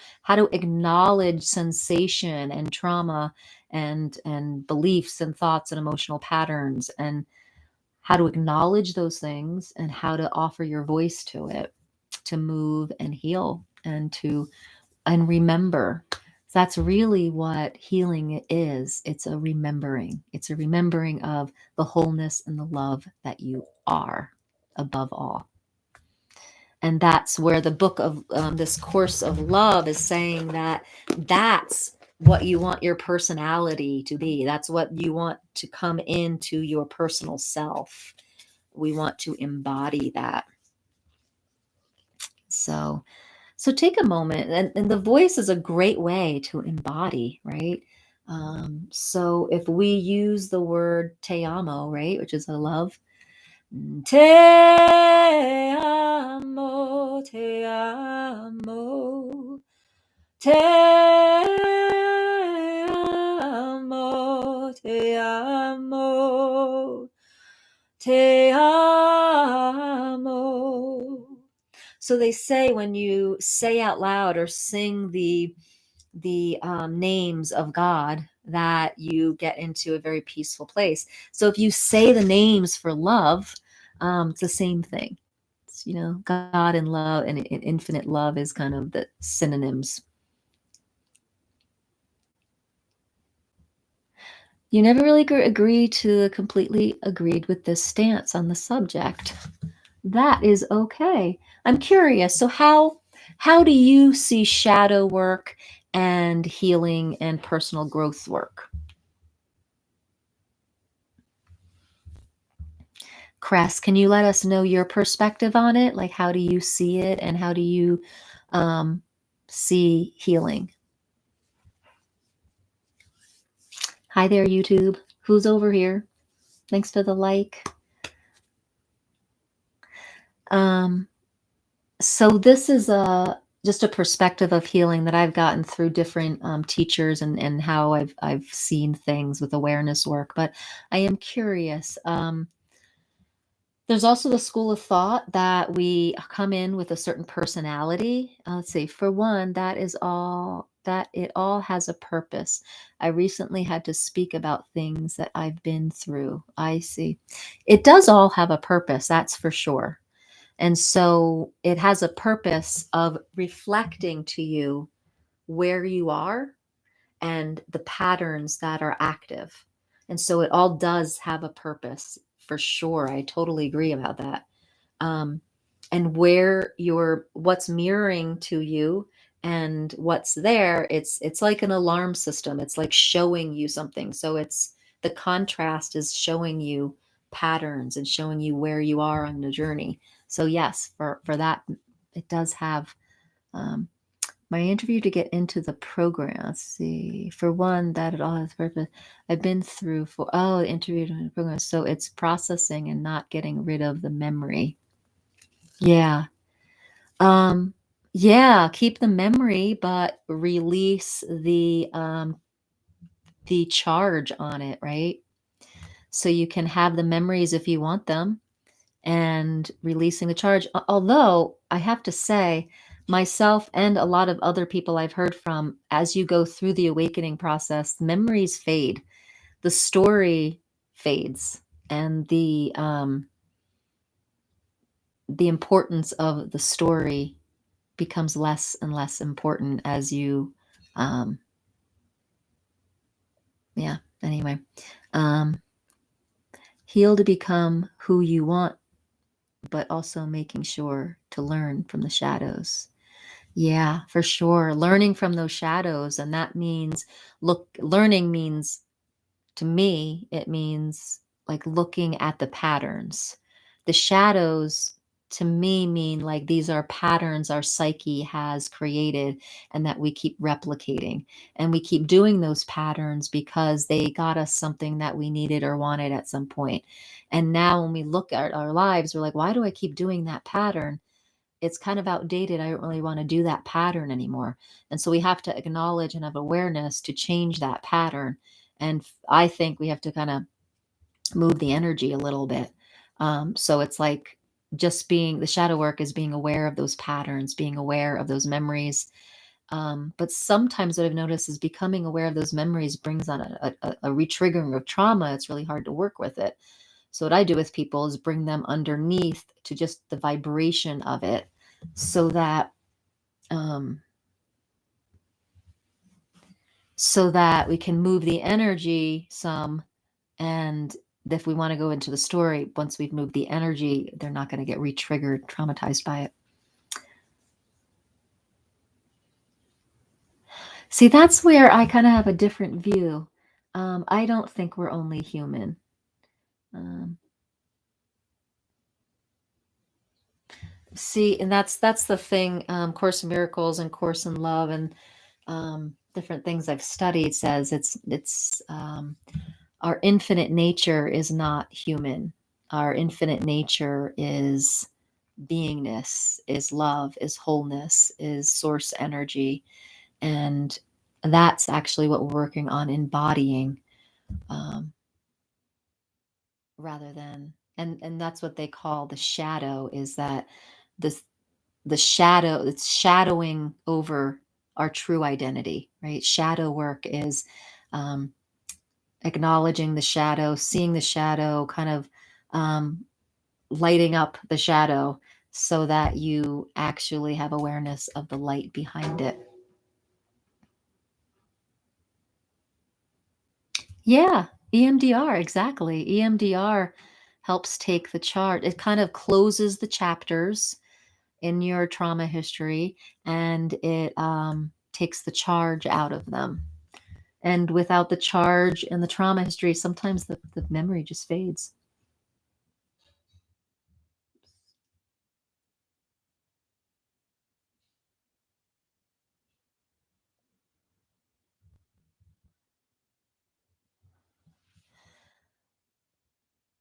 acknowledge sensation and trauma and beliefs and thoughts and emotional patterns, and how to acknowledge those things and how to offer your voice to it to move and heal and remember. That's really what healing is. It's a remembering. It's a remembering of the wholeness and the love that you are above all. And that's where the book of this course of love is saying that that's what you want your personality to be. That's what you want to come into your personal self. We want to embody that. So take a moment, and the voice is a great way to embody, right? So if we use the word te amo, right, which is a love, te amo, te amo, te amo, te amo, te amo. So they say when you say out loud or sing the names of God, that you get into a very peaceful place. So if you say the names for love, it's the same thing. It's, God and love and infinite love is kind of the synonyms. You never really agree to completely agreed with this stance on the subject. That is okay. I'm curious. So how do you see shadow work and healing and personal growth work? Cress, can you let us know your perspective on it? Like, how do you see it, and how do you um, see healing? Hi there, YouTube. Who's over here? Thanks for the like. Um, so this is just a perspective of healing that I've gotten through different teachers and how I've seen things with awareness work. But I am curious. There's also the school of thought that we come in with a certain personality. Let's see, for one, that it all has a purpose. I recently had to speak about things that I've been through. I see. It does all have a purpose, that's for sure. And so it has a purpose of reflecting to you where you are and the patterns that are active. And so it all does have a purpose for sure. I totally agree about that. Um, and what's mirroring to you and what's there, it's like an alarm system. It's like showing you something. So it's the contrast is showing you patterns and showing you where you are on the journey. So yes, for that, it does have um, my interview to get into the program. Let's see. For one, that it all has purpose. I've been through interview to the program. So it's processing and not getting rid of the memory. Yeah. Um, yeah, keep the memory, but release the charge on it, right? So you can have the memories if you want them, and releasing the charge. Although I have to say, myself and a lot of other people I've heard from, as you go through the awakening process, memories fade, the story fades, and the importance of the story becomes less and less important as you, um, yeah. Anyway, um, heal to become who you want, but also making sure to learn from the shadows. Yeah, for sure. Learning from those shadows. And that means learning means to me, it means like looking at the patterns. The shadows to me mean like these are patterns our psyche has created and that we keep replicating. And we keep doing those patterns because they got us something that we needed or wanted at some point. And now when we look at our lives, we're like, why do I keep doing that pattern? it's kind of outdated. I don't really want to do that pattern anymore. And so we have to acknowledge and have awareness to change that pattern. And I think we have to kind of move the energy a little bit. So it's like just being the shadow work is being aware of those patterns, being aware of those memories. But sometimes what I've noticed is becoming aware of those memories brings on a retriggering of trauma. It's really hard to work with it. So what I do with people is bring them underneath to just the vibration of it, so that we can move the energy some. And if we want to go into the story, once we've moved the energy, they're not going to get re-triggered, traumatized by it. See, that's where I kind of have a different view. I don't think we're only human. See, and that's the thing. Course in Miracles and Course in Love and different things I've studied says it's our infinite nature is not human. Our infinite nature is beingness, is love, is wholeness, is source energy. And that's actually what we're working on embodying, rather than, and that's what they call the shadow, is that this the shadow, it's shadowing over our true identity, right? Shadow work is acknowledging the shadow, seeing the shadow, kind of lighting up the shadow so that you actually have awareness of the light behind it. Yeah, EMDR, exactly. EMDR helps take the chart. It kind of closes the chapters in your trauma history, and it takes the charge out of them. And without the charge and the trauma history, sometimes the memory just fades.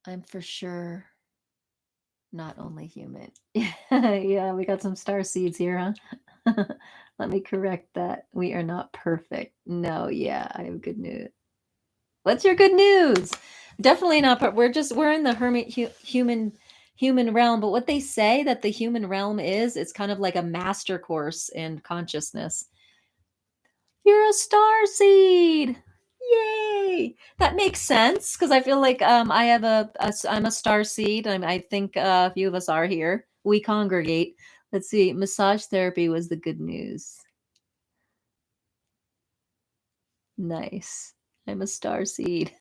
I'm for sure not only human. Yeah, we got some star seeds here, huh? Let me correct that. We are not perfect. No, yeah, I have good news. What's your good news? Definitely not, but we're in the hermit human realm. But what they say that the human realm is, it's kind of like a master course in consciousness. You're a star seed. Yay! That makes sense because I feel like I have I'm a star seed. I think a few of us are here. We congregate. Let's see. Massage therapy was the good news. Nice. I'm a star seed.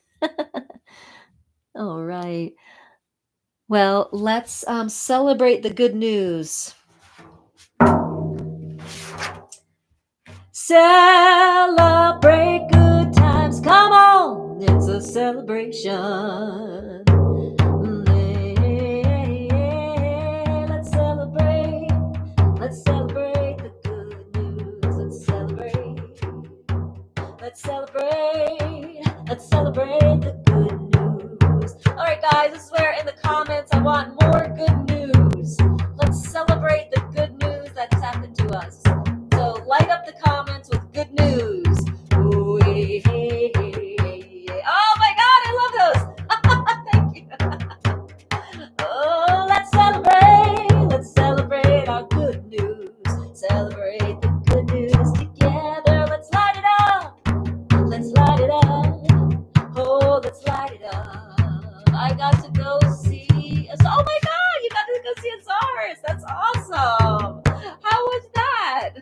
All right. Well, let's celebrate the good news. Celebrate good times. Come on, it's a celebration. Let's celebrate. Let's celebrate the good news. Let's celebrate. Let's celebrate. Let's celebrate the good news. All right, guys, this is where in the comments I want more good news. Let's celebrate the good news that's happened to us. So light up the comments with good news. Ooh, hey, hey, hey, hey. Oh my God, I love those. Thank you. Oh, let's celebrate our good news. Celebrate the good news together. Let's light it up. Let's light it up. Oh, let's light it up. I got to go see. Oh my God, you got to go see a SARS. That's awesome. How was that?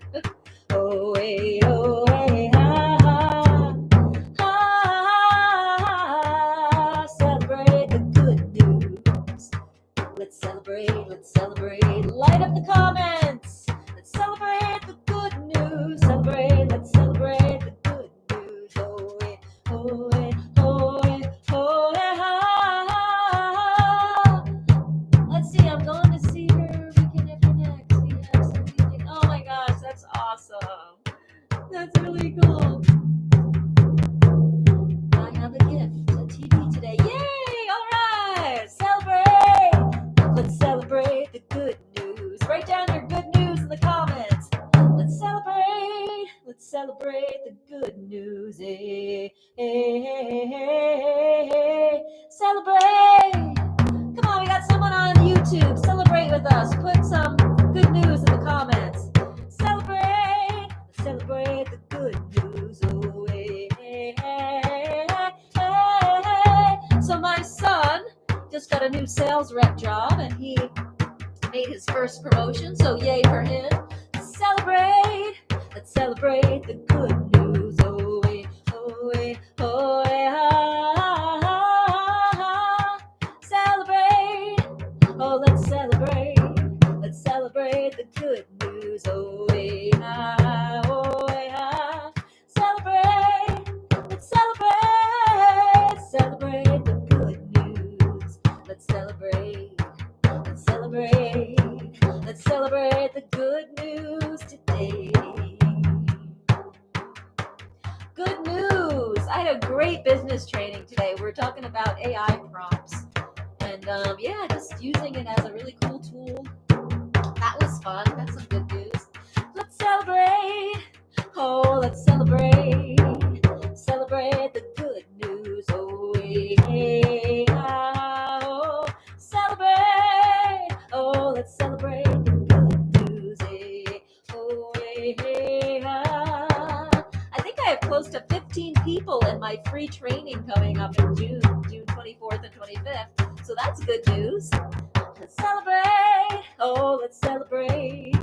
Oh, hey, ha, ha, ha. Celebrate the good news. Let's celebrate. Light up the comments. Let's celebrate the good news. Let's celebrate the good news. Oh, hey, oh, hey, oh, hey, oh, hey, ha. Let's see, I'm going to see her. We can connect. We have something. Oh my gosh, that's awesome. That's really cool. I have a gift, a TV today. Yay! All right, celebrate. Let's celebrate the good news. Write down your good Celebrate. Come on, we got someone on YouTube. Celebrate with us. Put some good news in the comments. Celebrate. Celebrate the good news. Oh, So my son just got a new sales rep job, and he made his first promotion, so yay for him. Celebrate. Let's celebrate the good news. Oh, celebrate. Oh, let's celebrate. Let's celebrate the good news. Oh, celebrate. Let's celebrate. Celebrate the good news. Let's celebrate. Let's celebrate. Let's celebrate the good news today. Good news. I had a great business training today. We're talking about AI prompts. And yeah, just using it as a really cool tool. That was fun. That's some good news. Let's celebrate. Oh, let's celebrate. Celebrate the good news. Oh, celebrate. Oh, let's celebrate the good news. I think I have close to 15 people in my free training coming up in June 24th and 25th. So that's good news. Let's celebrate. Oh, let's celebrate.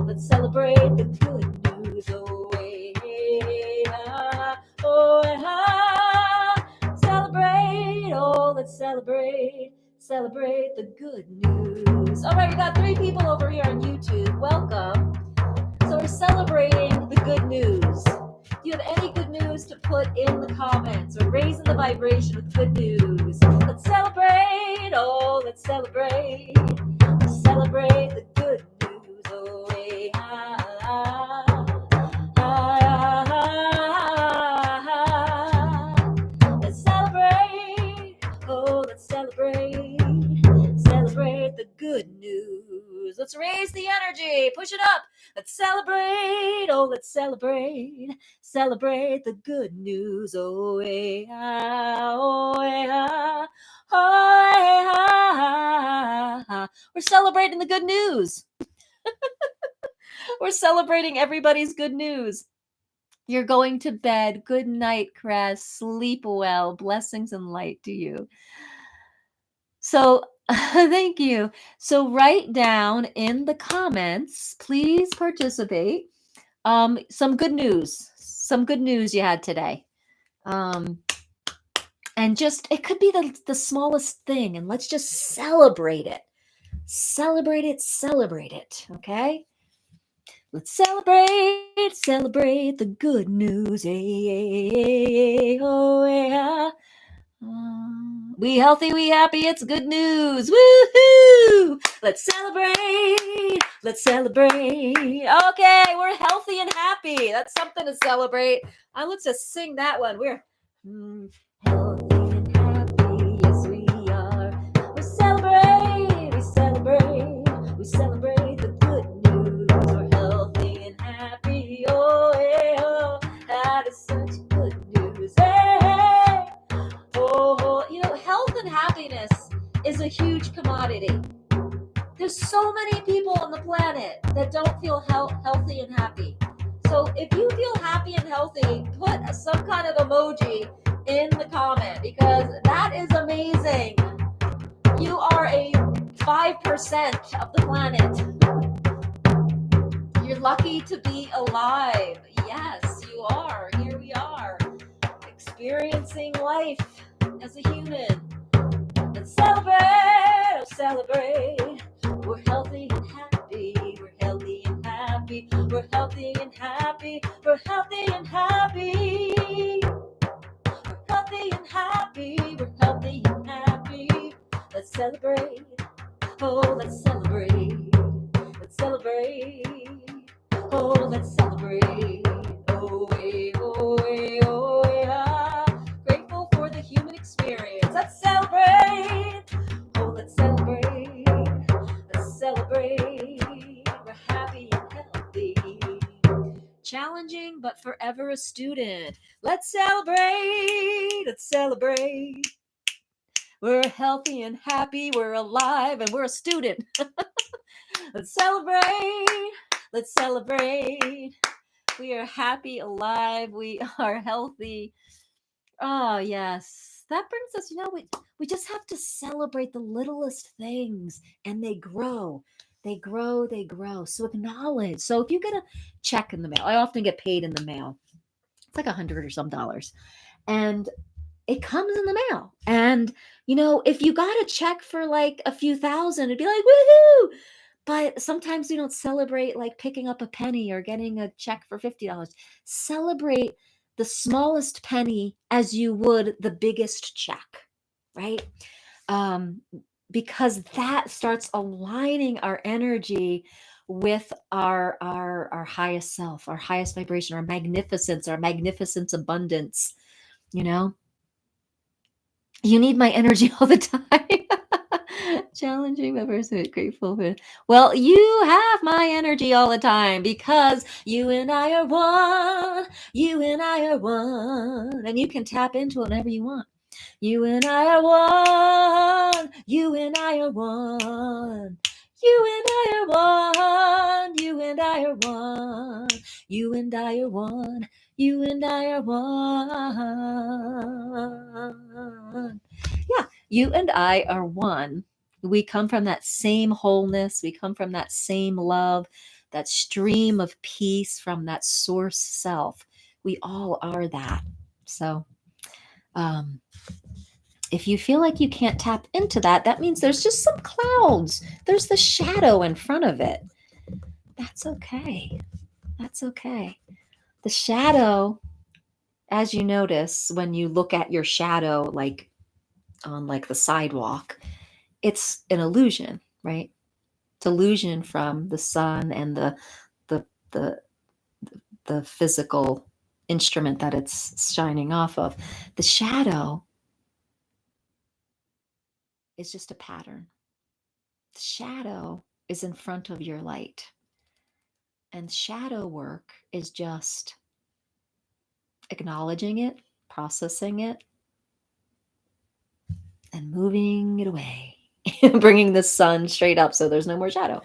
Let's celebrate the good news. Celebrate. Oh, let's celebrate. Celebrate the good news. All right, we got 3 people over here on YouTube. Welcome. So we're celebrating the good news. Do you have any good news to put in the comments? We're raising the vibration with good news. Let's celebrate. Oh, let's celebrate. Let's celebrate the good news. Oh, let's celebrate. Oh, let's celebrate. Celebrate the good news. Let's raise the energy. Push it up. Let's celebrate. Oh, let's celebrate. Celebrate the good news. Oh, we're celebrating the good news. We're celebrating everybody's good news. You're going to bed. Good night, Cress. Sleep well. Blessings and light to you. So thank you. So write down in the comments, please participate. Some good news you had today. And just, it could be the smallest thing, and let's just celebrate it. Celebrate it, okay? Let's celebrate the good news. Oh, yeah. We healthy, we happy, it's good news. Woohoo! Let's celebrate. Okay, we're healthy and happy. That's something to celebrate. Let's just sing that one. We're healthy and happy, yes we are. We celebrate the good news. We're healthy and happy, oh, that is such good news. Health and happiness is a huge commodity. There's so many people on the planet that don't feel healthy and happy. So if you feel happy and healthy, put some kind of emoji in the comment, because that is amazing. You are a 5% of the planet. You're lucky to be alive. Yes, you are. Here we are, experiencing life as a human. Let's celebrate. We're healthy and happy. We're healthy and happy. We're healthy and happy. We're healthy and happy. We're healthy and happy. We're healthy and happy. Let's celebrate. Oh, let's celebrate. Let's celebrate. Oh, let's celebrate. Oh, yeah. Grateful for the human experience. Let's celebrate. Oh, let's celebrate. Let's celebrate. We're happy and healthy. Challenging, but forever a student. Let's celebrate. Let's celebrate. We're healthy and happy. We're alive and we're a student. Let's celebrate. Let's celebrate. We are happy, alive. We are healthy. Oh, yes. That brings us, we just have to celebrate the littlest things, and they grow. They grow, they grow. So acknowledge. So if you get a check in the mail, I often get paid in the mail. It's like $100 or some dollars. And it comes in the mail. And, if you got a check for like a few thousand, it'd be like, woohoo! But sometimes we don't celebrate like picking up a penny or getting a check for $50. Celebrate the smallest penny as you would the biggest check, right? Because that starts aligning our energy with our highest self, our highest vibration, our magnificence abundance. You need my energy all the time. Challenging, but very grateful for. Well, you have my energy all the time because you and I are one. You and I are one. And you can tap into it whenever you want. You and I are one. You and I are one. You and I are one. You and I are one. You and I are one. You and I are one. Yeah, you and I are one. We come from that same wholeness. We come from that same love, that stream of peace from that source self. We all are that. So, if you feel like you can't tap into that, that means there's just some clouds. There's the shadow in front of it. That's okay. That's okay. The shadow, as you notice when you look at your shadow, like on like the sidewalk, it's an illusion, right? It's illusion from the sun and the physical instrument that it's shining off of. The shadow is just a pattern. The shadow is in front of your light. And shadow work is just acknowledging it, processing it, and moving it away. Bringing the sun straight up so there's no more shadow.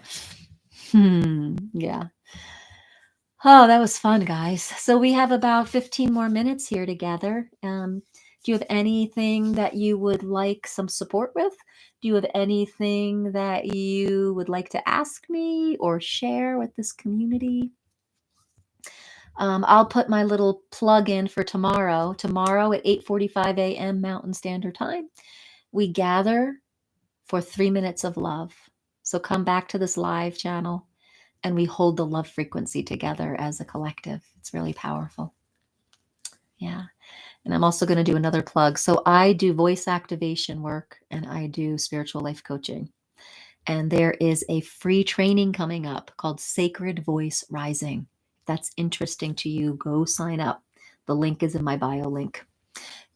Yeah. Oh, that was fun, guys. So we have about 15 more minutes here together. Do you have anything that you would like some support with? Do you have anything that you would like to ask me or share with this community? I'll put my little plug in for tomorrow. Tomorrow at 8:45 a.m. Mountain Standard Time, we gather for 3 minutes of love. So come back to this live channel and we hold the love frequency together as a collective. It's really powerful. Yeah. And I'm also going to do another plug. So I do voice activation work and I do spiritual life coaching. And there is a free training coming up called Sacred Voice Rising. If that's interesting to you, go sign up. The link is in my bio link.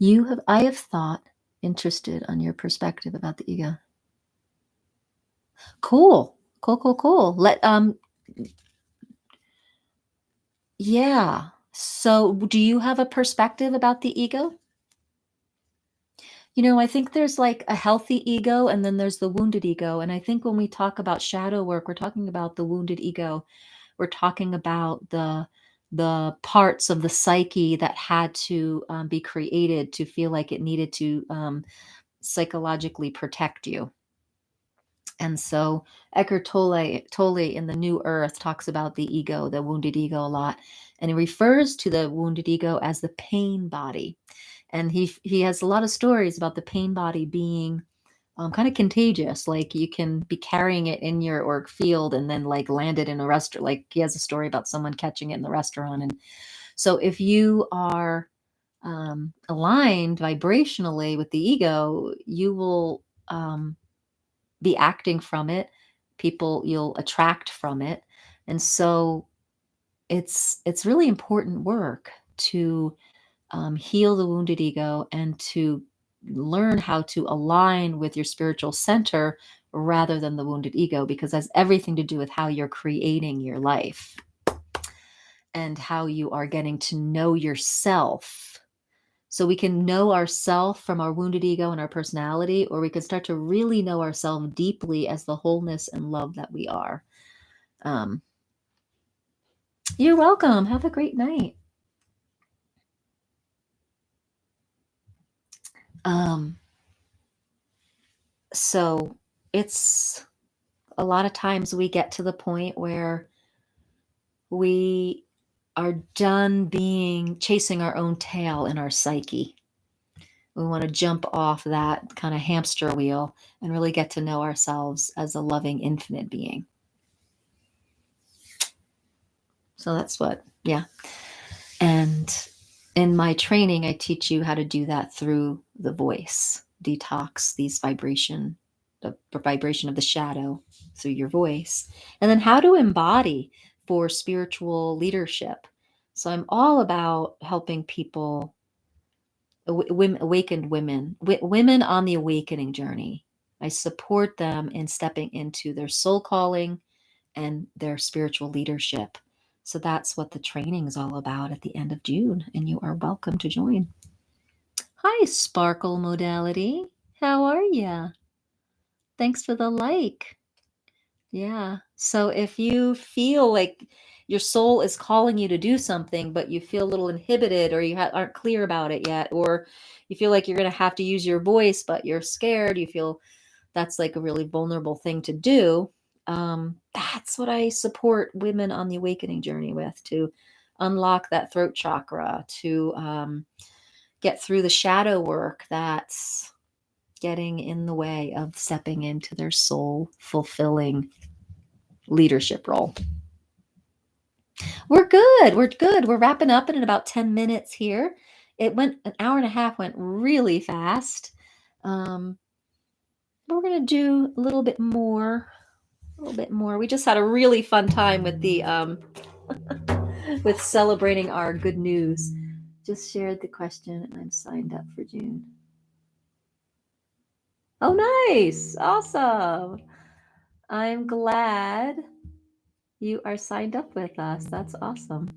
I have thought, interested on your perspective about the ego. Cool. Yeah. So do you have a perspective about the ego? I think there's like a healthy ego and then there's the wounded ego. And I think when we talk about shadow work, we're talking about the wounded ego. We're talking about the parts of the psyche that had to be created to feel like it needed to psychologically protect you. And so Eckhart Tolle in The New Earth talks about the ego, the wounded ego a lot. And he refers to the wounded ego as the pain body. And he has a lot of stories about the pain body being kind of contagious. Like you can be carrying it in your work field and then like land it in a restaurant. Like he has a story about someone catching it in the restaurant. And so if you are aligned vibrationally with the ego, you will be acting from it. People you'll attract from it. And so it's really important work to heal the wounded ego and to learn how to align with your spiritual center rather than the wounded ego, because that's everything to do with how you're creating your life. and how you are getting to know yourself. So we can know ourself from our wounded ego and our personality, or we can start to really know ourselves deeply as the wholeness and love that we are. You're welcome. Have a great night. So it's a lot of times we get to the point where we are done chasing our own tail in our psyche. We want to jump off that kind of hamster wheel and really get to know ourselves as a loving, infinite being. So that's yeah. And in my training, I teach you how to do that through the voice, detox the vibration of the shadow through your voice, and then how to embody for spiritual leadership. So I'm all about helping people, awakened women on the awakening journey. I support them in stepping into their soul calling and their spiritual leadership. So that's what the training is all about at the end of June, and you are welcome to join. Hi, Sparkle Modality. How are you? Thanks for the like. Yeah. So if you feel like your soul is calling you to do something, but you feel a little inhibited, or you aren't clear about it yet, or you feel like you're going to have to use your voice, but you're scared, you feel that's like a really vulnerable thing to do. That's what I support women on the awakening journey with, to unlock that throat chakra, to get through the shadow work that's getting in the way of stepping into their soul fulfilling leadership role. We're good. We're good. We're wrapping up in about 10 minutes here. It went an hour and a half, went really fast. We're going to do a little bit more. We just had a really fun time with the with celebrating our good news. Just shared the question and I'm signed up for June. Oh, nice. Awesome. I'm glad you are signed up with us. That's awesome.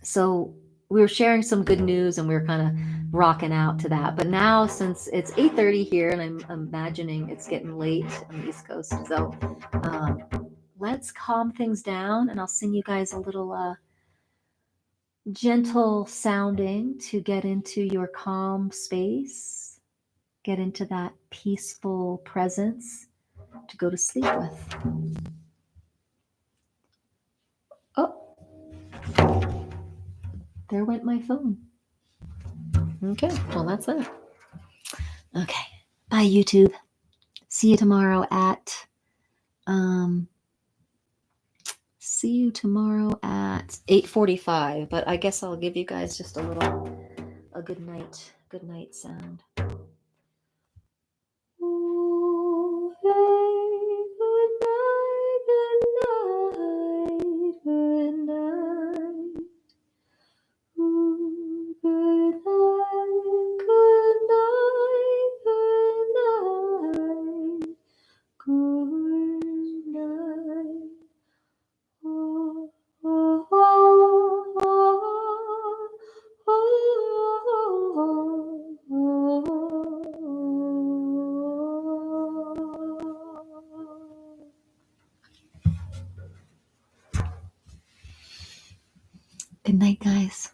So we were sharing some good news and we were kind of rocking out to that. But now, since it's 8:30 here and I'm imagining it's getting late on the East Coast, so let's calm things down, and I'll sing you guys a little gentle sounding to get into your calm space, get into that peaceful presence to go to sleep with. Oh, there went my phone. Okay, well, that's it. Okay, bye, YouTube. See you tomorrow at 8:45. But I guess I'll give you guys just a good night sound. Ooh, hey, good night, good night, good night. Ooh, good night, good night, good night, good night. Oh, oh, oh, oh, oh, oh. Good night, guys.